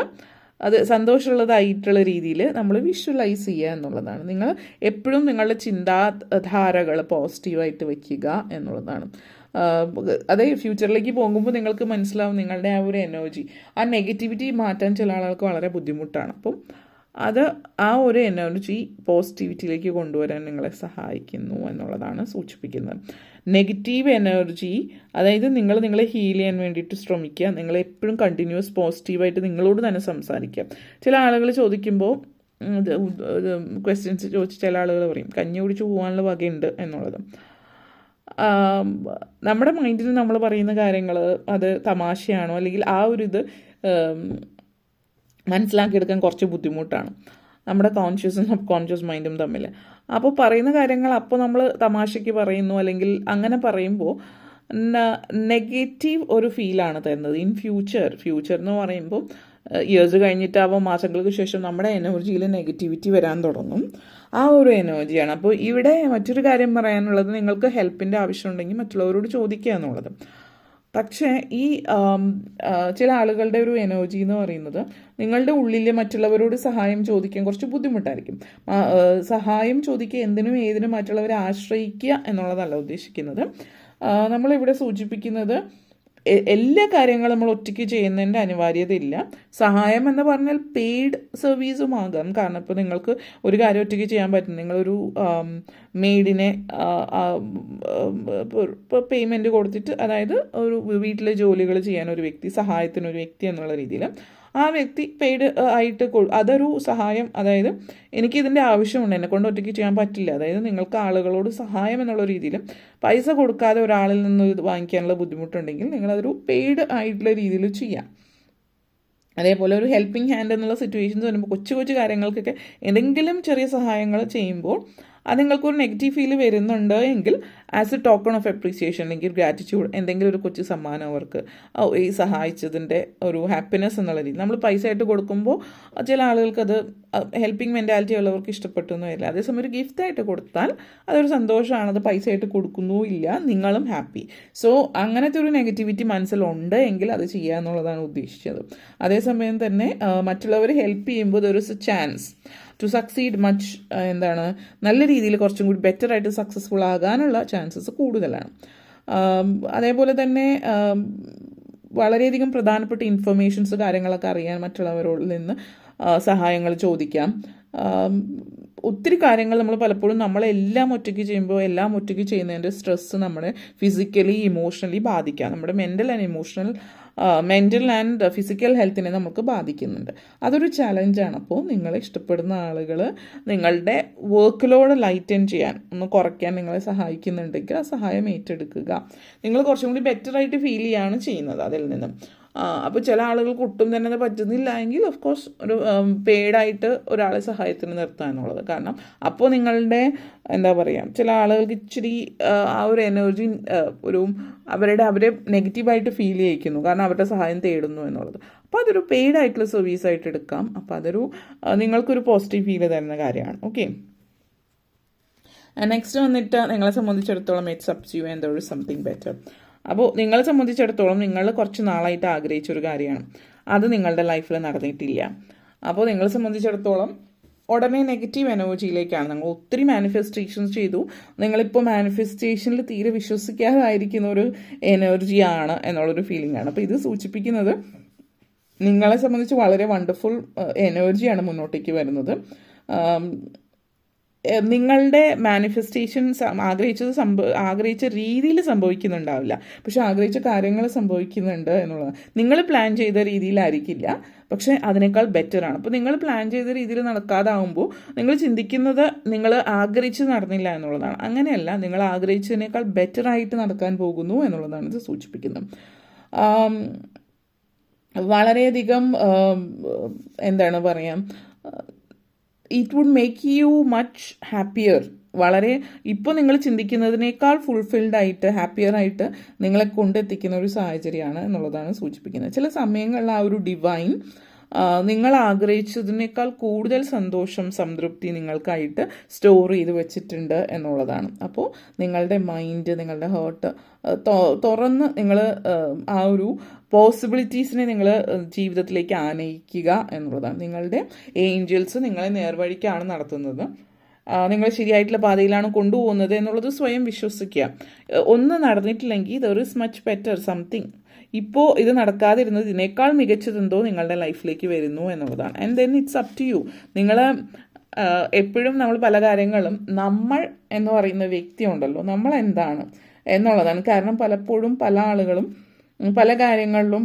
അത് സന്തോഷമുള്ളതായിട്ടുള്ള രീതിയിൽ നമ്മൾ വിഷ്വലൈസ് ചെയ്യുക എന്നുള്ളതാണ്. നിങ്ങൾ എപ്പോഴും നിങ്ങളുടെ ചിന്താധാരകൾ പോസിറ്റീവായിട്ട് വയ്ക്കുക എന്നുള്ളതാണ്. അതേ ഫ്യൂച്ചറിലേക്ക് പോകുമ്പോൾ നിങ്ങൾക്ക് മനസ്സിലാവും നിങ്ങളുടെ ആ ഒരു എനർജി, ആ നെഗറ്റിവിറ്റി മാറ്റാൻ ചില ആളുകൾക്ക് വളരെ ബുദ്ധിമുട്ടാണ്. അപ്പം ആ ഒരു എനർജി പോസിറ്റിവിറ്റിയിലേക്ക് കൊണ്ടുവരാൻ നിങ്ങളെ സഹായിക്കുന്നു എന്നുള്ളതാണ് സൂചിപ്പിക്കുന്നത്. നെഗറ്റീവ് എനർജി, അതായത് നിങ്ങളെ ഹീൽ ചെയ്യാൻ വേണ്ടിയിട്ട് ശ്രമിക്കുക. നിങ്ങൾ എപ്പോഴും കണ്ടിന്യൂസ് പോസിറ്റീവായിട്ട് നിങ്ങളോട് തന്നെ സംസാരിക്കുക. ചില ആളുകൾ ചോദിക്കുമ്പോൾ ക്വസ്റ്റ്യൻസ് ചോദിച്ച് ചില ആളുകൾ പറയും കഞ്ഞി കുടിച്ച് പോകാനുള്ള വകയുണ്ട് എന്നുള്ളത്. നമ്മുടെ മൈൻഡിൽ നമ്മൾ പറയുന്ന കാര്യങ്ങൾ അത് തമാശയാണോ അല്ലെങ്കിൽ ആ ഒരു ഇത് മനസ്സിലാക്കിയെടുക്കാൻ കുറച്ച് ബുദ്ധിമുട്ടാണ് നമ്മുടെ കോൺഷ്യസും സബ് കോൺഷ്യസ് മൈൻഡും തമ്മിൽ. അപ്പോൾ പറയുന്ന കാര്യങ്ങൾ അപ്പോൾ നമ്മൾ തമാശയ്ക്ക് പറയുന്നു, അല്ലെങ്കിൽ അങ്ങനെ പറയുമ്പോൾ നെഗറ്റീവ് ഒരു ഫീലാണ് തരുന്നത്. ഇൻ ഫ്യൂച്ചർ എന്ന് പറയുമ്പോൾ ഇയേഴ്സ് കഴിഞ്ഞിട്ടാവുമ്പോൾ മാസങ്ങൾക്ക് ശേഷം നമ്മുടെ എനർജിയിൽ നെഗറ്റിവിറ്റി വരാൻ തുടങ്ങും. ആ ഒരു എനർജിയാണ്. അപ്പോൾ ഇവിടെ മറ്റൊരു കാര്യം പറയാനുള്ളത്, നിങ്ങൾക്ക് ഹെൽപ്പിൻ്റെ ആവശ്യമുണ്ടെങ്കിൽ മറ്റുള്ളവരോട് ചോദിക്കുക എന്നുള്ളത്. പക്ഷേ ഈ ചില ആളുകളുടെ ഒരു എനർജി എന്ന് പറയുന്നത് നിങ്ങളുടെ ഉള്ളിൽ മറ്റുള്ളവരോട് സഹായം ചോദിക്കാൻ കുറച്ച് ബുദ്ധിമുട്ടായിരിക്കും. സഹായം ചോദിക്കുക എന്തിനും ഏതിനും മറ്റുള്ളവരെ ആശ്രയിക്കുക എന്നുള്ളതല്ല ഉദ്ദേശിക്കുന്നത്. നമ്മളിവിടെ സൂചിപ്പിക്കുന്നത് എല്ലാ കാര്യങ്ങളും നമ്മൾ ഒറ്റയ്ക്ക് ചെയ്യുന്നതിൻ്റെ അനിവാര്യതയില്ല. സഹായം എന്ന് പറഞ്ഞാൽ പെയ്ഡ് സർവീസും ആകാം. കാരണം ഇപ്പോൾ നിങ്ങൾക്ക് ഒരു കാര്യം ഒറ്റയ്ക്ക് ചെയ്യാൻ പറ്റും. നിങ്ങളൊരു മെയ്ഡിനെ പേയ്മെൻറ്റ് കൊടുത്തിട്ട്, അതായത് ഒരു വീട്ടിലെ ജോലികൾ ചെയ്യാൻ ഒരു വ്യക്തി, സഹായത്തിനൊരു വ്യക്തി എന്നുള്ള രീതിയിൽ ആ വ്യക്തി പെയ്ഡ് ആയിട്ട് അതൊരു സഹായം. അതായത് എനിക്കിതിൻ്റെ ആവശ്യമുണ്ട്, എന്നെക്കൊണ്ട് ഒറ്റയ്ക്ക് ചെയ്യാൻ പറ്റില്ല. അതായത് നിങ്ങൾക്ക് ആളുകളോട് സഹായം എന്നുള്ള രീതിയിൽ പൈസ കൊടുക്കാതെ ഒരാളിൽ നിന്ന് വാങ്ങിക്കാനുള്ള ബുദ്ധിമുട്ടുണ്ടെങ്കിൽ നിങ്ങളതൊരു പെയ്ഡ് ആയിട്ടുള്ള രീതിയിൽ ചെയ്യാം. അതേപോലെ ഒരു ഹെൽപ്പിംഗ് ഹാൻഡ് എന്നുള്ള സിറ്റുവേഷൻസ് വരുമ്പോൾ കൊച്ചു കൊച്ചു കാര്യങ്ങൾക്കൊക്കെ എന്തെങ്കിലും ചെറിയ സഹായങ്ങൾ ചെയ്യുമ്പോൾ അത് നിങ്ങൾക്കൊരു നെഗറ്റീവ് ഫീൽ വരുന്നുണ്ട് എങ്കിൽ as A token of appreciation അല്ലെങ്കിൽ ഗ്രാറ്റിറ്റ്യൂഡ് എന്തെങ്കിലും ഒരു കൊച്ചു സമ്മാനം അവർക്ക് ഈ സഹായിച്ചതിൻ്റെ ഒരു ഹാപ്പിനെസ് എന്നുള്ള രീതി. നമ്മൾ പൈസ ആയിട്ട് കൊടുക്കുമ്പോൾ ചില ആളുകൾക്കത് ഹെൽപ്പിംഗ് മെൻറ്റാലിറ്റി ഉള്ളവർക്ക് ഇഷ്ടപ്പെട്ടു എന്ന് വരില്ല. അതേസമയം ഒരു ഗിഫ്റ്റായിട്ട് കൊടുത്താൽ അതൊരു സന്തോഷമാണ്. അത് പൈസ ആയിട്ട് കൊടുക്കുന്നൂ ഇല്ല, നിങ്ങളും ഹാപ്പി. സോ അങ്ങനത്തെ ഒരു നെഗറ്റിവിറ്റി മനസ്സിലുണ്ട് എങ്കിൽ അത് ചെയ്യുക എന്നുള്ളതാണ് ഉദ്ദേശിച്ചത്. അതേസമയം തന്നെ മറ്റുള്ളവർ ഹെൽപ്പ് ചെയ്യുമ്പോൾ ഒരു ചാൻസ് ടു സക്സീഡ് മച്ച് നല്ല രീതിയിൽ കുറച്ചും കൂടി ബെറ്റർ ആയിട്ട് സക്സസ്ഫുൾ ആകാനുള്ള ചാൻസസ് കൂടുതലാണ്. അതേപോലെ തന്നെ വളരെയധികം പ്രധാനപ്പെട്ട ഇൻഫർമേഷൻസ് കാര്യങ്ങളൊക്കെ അറിയാൻ മറ്റുള്ളവരോട് നിന്ന് സഹായങ്ങൾ ചോദിക്കാം. ഒത്തിരി കാര്യങ്ങൾ നമ്മൾ പലപ്പോഴും നമ്മളെല്ലാം ഒറ്റയ്ക്ക് ചെയ്യുമ്പോൾ എല്ലാം ഒറ്റയ്ക്ക് ചെയ്യുന്നതിൻ്റെ സ്ട്രെസ്സ് നമ്മളെ ഫിസിക്കലി ഇമോഷണലി ബാധിക്കാം. നമ്മുടെ മെൻ്റൽ ആൻഡ് ഫിസിക്കൽ ഹെൽത്തിനെ നമുക്ക് ബാധിക്കുന്നുണ്ട്. അതൊരു ചലഞ്ചാണ്. അപ്പോൾ നിങ്ങളെ ഇഷ്ടപ്പെടുന്ന ആളുകൾ നിങ്ങളുടെ വർക്ക് ലോഡ് ലൈറ്റൻ ചെയ്യാൻ ഒന്ന് കുറയ്ക്കാൻ നിങ്ങളെ സഹായിക്കുന്നുണ്ടെങ്കിൽ ആ സഹായം ഏറ്റെടുക്കുക. നിങ്ങൾ കുറച്ചും കൂടി ബെറ്ററായിട്ട് ഫീൽ ചെയ്യുകയാണ് ചെയ്യുന്നത് അതിൽ നിന്നും. അപ്പോൾ ചില ആളുകൾക്ക് ഒട്ടും തന്നെ അത് പറ്റുന്നില്ല എങ്കിൽ ഓഫ് കോഴ്സ് ഒരു പെയ്ഡായിട്ട് ഒരാളെ സഹായത്തിന് നിർത്തുക എന്നുള്ളത്. കാരണം അപ്പോൾ നിങ്ങളുടെ ചില ആളുകൾക്ക് ഇച്ചിരി ആ ഒരു എനർജി അവരെ നെഗറ്റീവായിട്ട് ഫീൽ ചെയ്യിക്കുന്നു, കാരണം അവരുടെ സഹായം തേടുന്നു എന്നുള്ളത്. അപ്പോൾ അതൊരു പെയ്ഡായിട്ടുള്ള സർവീസായിട്ട് എടുക്കാം. അപ്പോൾ അതൊരു നിങ്ങൾക്കൊരു പോസിറ്റീവ് ഫീൽ തരുന്ന കാര്യമാണ്. ഓക്കെ, നെക്സ്റ്റ് വന്നിട്ട് നിങ്ങളെ സംബന്ധിച്ചിടത്തോളം it's up to you and there is something better. അപ്പോൾ നിങ്ങളെ സംബന്ധിച്ചിടത്തോളം നിങ്ങൾ കുറച്ച് നാളായിട്ട് ആഗ്രഹിച്ചൊരു കാര്യമാണ്, അത് നിങ്ങളുടെ ലൈഫിൽ നടന്നിട്ടില്ല. അപ്പോൾ നിങ്ങളെ സംബന്ധിച്ചിടത്തോളം ഉടനെ നെഗറ്റീവ് എനർജിയിലേക്കാണ്. നിങ്ങൾ ഒത്തിരി മാനിഫെസ്റ്റേഷൻസ് ചെയ്തു, നിങ്ങളിപ്പോൾ മാനിഫെസ്റ്റേഷനിൽ തീരെ വിശ്വസിക്കാതായിരിക്കുന്ന ഒരു എനർജിയാണ് എന്നുള്ളൊരു ഫീലിംഗ് ആണ്. അപ്പോൾ ഇത് സൂചിപ്പിക്കുന്നത് നിങ്ങളെ സംബന്ധിച്ച് വളരെ വണ്ടർഫുൾ എനർജിയാണ് മുന്നോട്ടേക്ക് വരുന്നത്. നിങ്ങളുടെ മാനിഫെസ്റ്റേഷൻസ് ആഗ്രഹിച്ച രീതിയിൽ സംഭവിക്കുന്നുണ്ടാവില്ല, പക്ഷെ ആഗ്രഹിച്ച കാര്യങ്ങൾ സംഭവിക്കുന്നുണ്ട് എന്നുള്ളതാണ്. നിങ്ങൾ പ്ലാൻ ചെയ്ത രീതിയിലായിരിക്കില്ല, പക്ഷെ അതിനേക്കാൾ ബെറ്ററാണ്. അപ്പോൾ നിങ്ങൾ പ്ലാൻ ചെയ്ത രീതിയിൽ നടക്കാതാവുമ്പോൾ നിങ്ങൾ ചിന്തിക്കുന്നത് നിങ്ങൾ ആഗ്രഹിച്ച് നടന്നില്ല എന്നുള്ളതാണ്. അങ്ങനെയല്ല, നിങ്ങൾ ആഗ്രഹിച്ചതിനേക്കാൾ ബെറ്ററായിട്ട് നടക്കാൻ പോകുന്നു എന്നുള്ളതാണ് ഇത് സൂചിപ്പിക്കുന്നത്. വളരെയധികം it would make you much happier. ഇപ്പോൾ നിങ്ങൾ ചിന്തിക്കുന്നതിനേക്കാൾ ഫുൾഫിൽഡ് ആയിട്ട് ഹാപ്പിയർ ആയിട്ട് നിങ്ങളെ കൊണ്ടെത്തിക്കുന്ന ഒരു സാഹചര്യമാണ് എന്നുള്ളതാണ് സൂചിപ്പിക്കുന്നത്. ചില സമയങ്ങളിൽ ആ ഒരു ഡിവൈൻ നിങ്ങൾ ആഗ്രഹിച്ചതിനേക്കാൾ കൂടുതൽ സന്തോഷം, സംതൃപ്തി നിങ്ങൾക്കായിട്ട് സ്റ്റോർ ചെയ്ത് വെച്ചിട്ടുണ്ട് എന്നുള്ളതാണ്. അപ്പോൾ നിങ്ങളുടെ മൈൻഡ്, നിങ്ങളുടെ ഹേർട്ട് തുറന്ന് നിങ്ങൾ ആ ഒരു പോസിബിലിറ്റീസിനെ നിങ്ങൾ ജീവിതത്തിലേക്ക് ആനയിക്കുക എന്നുള്ളതാണ്. നിങ്ങളുടെ ഏഞ്ചൽസ് നിങ്ങളെ നേർവഴിക്കാണ് നടത്തുന്നത്, നിങ്ങൾ ശരിയായിട്ടുള്ള പാതയിലാണ് കൊണ്ടുപോകുന്നത് എന്നുള്ളത് സ്വയം വിശ്വസിക്കുക. ഒന്ന് നടന്നിട്ടില്ലെങ്കിൽ there is much better something. ഇപ്പോൾ ഇത് നടക്കാതിരുന്നത് ഇതിനേക്കാൾ മികച്ചതെന്തോ നിങ്ങളുടെ ലൈഫിലേക്ക് വരുന്നു എന്നുള്ളതാണ്. And then it's up to you. നിങ്ങൾ എപ്പോഴും നമ്മൾ പല കാര്യങ്ങളും നമ്മൾ എന്ന് പറയുന്ന വ്യക്തി ഉണ്ടല്ലോ, നമ്മൾ എന്താണ് എന്നുള്ളതാണ്. കാരണം പലപ്പോഴും പല ആളുകളും പല കാര്യങ്ങളിലും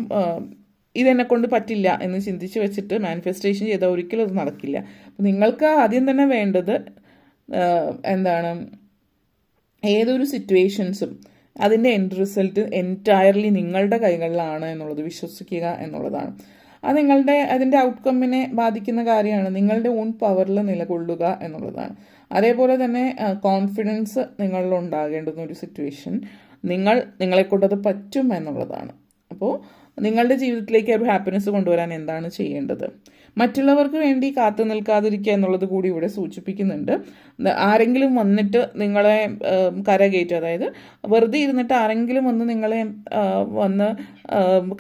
ഇതെന്നെ കൊണ്ട് പറ്റില്ല എന്ന് ചിന്തിച്ച് വെച്ചിട്ട് മാനിഫെസ്റ്റേഷൻ ചെയ്താൽ ഒരിക്കലും അത് നടക്കില്ല. അപ്പം നിങ്ങൾക്ക് ആദ്യം തന്നെ വേണ്ടത് ഏതൊരു സിറ്റുവേഷൻസും അതിൻ്റെ എൻഡ് റിസൾട്ട് എൻറ്റയർലി നിങ്ങളുടെ കൈകളിലാണ് എന്നുള്ളത് വിശ്വസിക്കുക എന്നുള്ളതാണ്. അത് അതിൻ്റെ ഔട്ട്കമ്മിനെ ബാധിക്കുന്ന കാര്യമാണ്. നിങ്ങളുടെ ഓൺ പവറിൽ നിലകൊള്ളുക എന്നുള്ളതാണ്. അതേപോലെ തന്നെ കോൺഫിഡൻസ് നിങ്ങളിൽ ഉണ്ടാകേണ്ടുന്ന ഒരു സിറ്റുവേഷൻ, നിങ്ങളെക്കൊണ്ടത് പറ്റും എന്നുള്ളതാണ്. അപ്പോൾ നിങ്ങളുടെ ജീവിതത്തിലേക്ക് ഒരു ഹാപ്പിനെസ് കൊണ്ടുവരാൻ എന്താണ് ചെയ്യേണ്ടത്? മറ്റുള്ളവർക്ക് വേണ്ടി കാത്തു നിൽക്കാതിരിക്കുക എന്നുള്ളത് കൂടി ഇവിടെ സൂചിപ്പിക്കുന്നുണ്ട്. ആരെങ്കിലും വന്നിട്ട് നിങ്ങളെ കരകയറ്റുക, അതായത് വെറുതെ ഇരുന്നിട്ട് ആരെങ്കിലും വന്ന് നിങ്ങളെ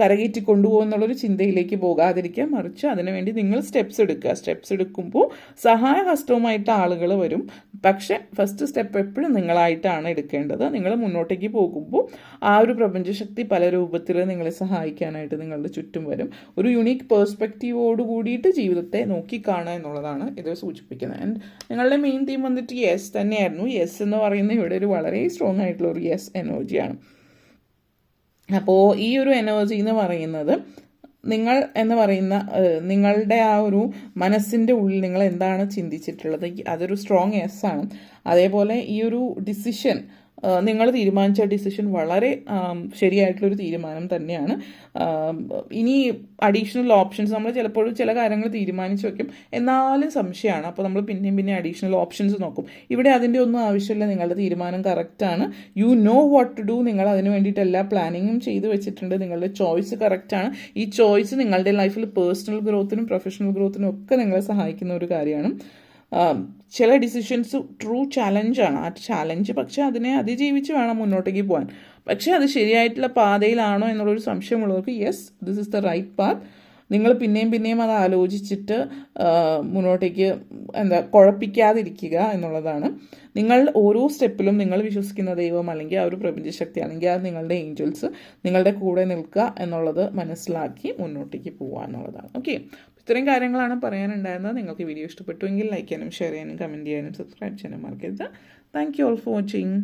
കരകയറ്റി കൊണ്ടുപോകുന്നുള്ളൊരു ചിന്തയിലേക്ക് പോകാതിരിക്കുക, മറിച്ച് അതിനുവേണ്ടി നിങ്ങൾ സ്റ്റെപ്സ് എടുക്കുക. സ്റ്റെപ്സ് എടുക്കുമ്പോൾ സഹായഹസ്തവുമായിട്ട് ആളുകൾ വരും, പക്ഷെ ഫസ്റ്റ് സ്റ്റെപ്പ് എപ്പോഴും നിങ്ങളായിട്ടാണ് എടുക്കേണ്ടത്. നിങ്ങൾ മുന്നോട്ടേക്ക് പോകുമ്പോൾ ആ ഒരു പ്രപഞ്ചശക്തി പല രൂപത്തിൽ നിങ്ങളെ സഹായിക്കാനായിട്ട് നിങ്ങളുടെ ചുറ്റും വരും. ഒരു യുണീക്ക് പേഴ്സ്പെക്റ്റീവോട് കൂടിയിട്ട് ജീവിതത്തെ നോക്കിക്കാണുക എന്നുള്ളതാണ് ഇത് സൂചിപ്പിക്കുന്നത്. ആൻഡ് നിങ്ങളുടെ മെയിൻ തീം വന്നിട്ട് യെസ് തന്നെയായിരുന്നു. യെസ് എന്ന് പറയുന്നത് ഇവിടെ ഒരു വളരെ സ്ട്രോങ് ആയിട്ടുള്ള ഒരു യെസ് എനർജിയാണ്. അപ്പോൾ ഈ ഒരു എനർജി എന്ന് പറയുന്നത് നിങ്ങളുടെ ആ ഒരു മനസ്സിൻ്റെ ഉള്ളിൽ നിങ്ങൾ എന്താണ് ചിന്തിച്ചിട്ടുള്ളത് അതൊരു സ്ട്രോങ് യെസ് ആണ്. അതേപോലെ ഈ ഒരു ഡിസിഷൻ നിങ്ങൾ തീരുമാനിച്ച ഡിസിഷൻ വളരെ ശരിയായിട്ടുള്ളൊരു തീരുമാനം തന്നെയാണ്. ഇനി അഡീഷണൽ ഓപ്ഷൻസ് നമ്മൾ ചിലപ്പോൾ ചില കാര്യങ്ങൾ തീരുമാനിച്ച് വെക്കും, എന്നാലും സംശയമാണ്. അപ്പോൾ നമ്മൾ പിന്നെ അഡീഷണൽ ഓപ്ഷൻസ് നോക്കും. ഇവിടെ അതിൻ്റെ ഒന്നും ആവശ്യമില്ല. നിങ്ങളുടെ തീരുമാനം കറക്റ്റാണ്. You know what to do. നിങ്ങൾ അതിന് വേണ്ടിയിട്ട് എല്ലാ പ്ലാനിങ്ങും ചെയ്ത് വെച്ചിട്ടുണ്ട്. നിങ്ങളുടെ ചോയ്സ് കറക്റ്റാണ്. ഈ ചോയ്സ് നിങ്ങളുടെ ലൈഫിൽ പേഴ്സണൽ ഗ്രോത്തിനും പ്രൊഫഷണൽ ഗ്രോത്തിനും ഒക്കെ നിങ്ങളെ സഹായിക്കുന്ന ഒരു കാര്യമാണ്. ചില ഡിസിഷൻസ് ട്രൂ ചാലഞ്ചാണ്. ആ ചാലഞ്ച് പക്ഷെ അതിനെ അതിജീവിച്ച് വേണം മുന്നോട്ടേക്ക് പോകാൻ. പക്ഷേ അത് ശരിയായിട്ടുള്ള പാതയിലാണോ എന്നുള്ളൊരു സംശയമുള്ളവർക്ക് yes, this is the right path. നിങ്ങൾ പിന്നെയും അത് ആലോചിച്ചിട്ട് മുന്നോട്ടേക്ക് കുഴപ്പിക്കാതിരിക്കുക എന്നുള്ളതാണ്. നിങ്ങൾ ഓരോ സ്റ്റെപ്പിലും നിങ്ങൾ വിശ്വസിക്കുന്ന ദൈവം അല്ലെങ്കിൽ ആ ഒരു പ്രപഞ്ചശക്തി അല്ലെങ്കിൽ ആ നിങ്ങളുടെ ഏഞ്ചൽസ് നിങ്ങളുടെ കൂടെ നിൽക്കുക എന്നുള്ളത് മനസ്സിലാക്കി മുന്നോട്ടേക്ക് പോകുക എന്നുള്ളതാണ്. ഓക്കെ, ഇത്രയും കാര്യങ്ങളാണ് പറയാനുണ്ടായിരുന്നത്. നിങ്ങൾക്ക് വീഡിയോ ഇഷ്ടപ്പെട്ടുവെങ്കിൽ ലൈക്ക് ചെയ്യാനും ഷെയർ ചെയ്യാനും കമൻറ്റ് ചെയ്യാനും സബ്സ്ക്രൈബ് ചെയ്യാനും മറക്കരുത്. Thank you all for watching.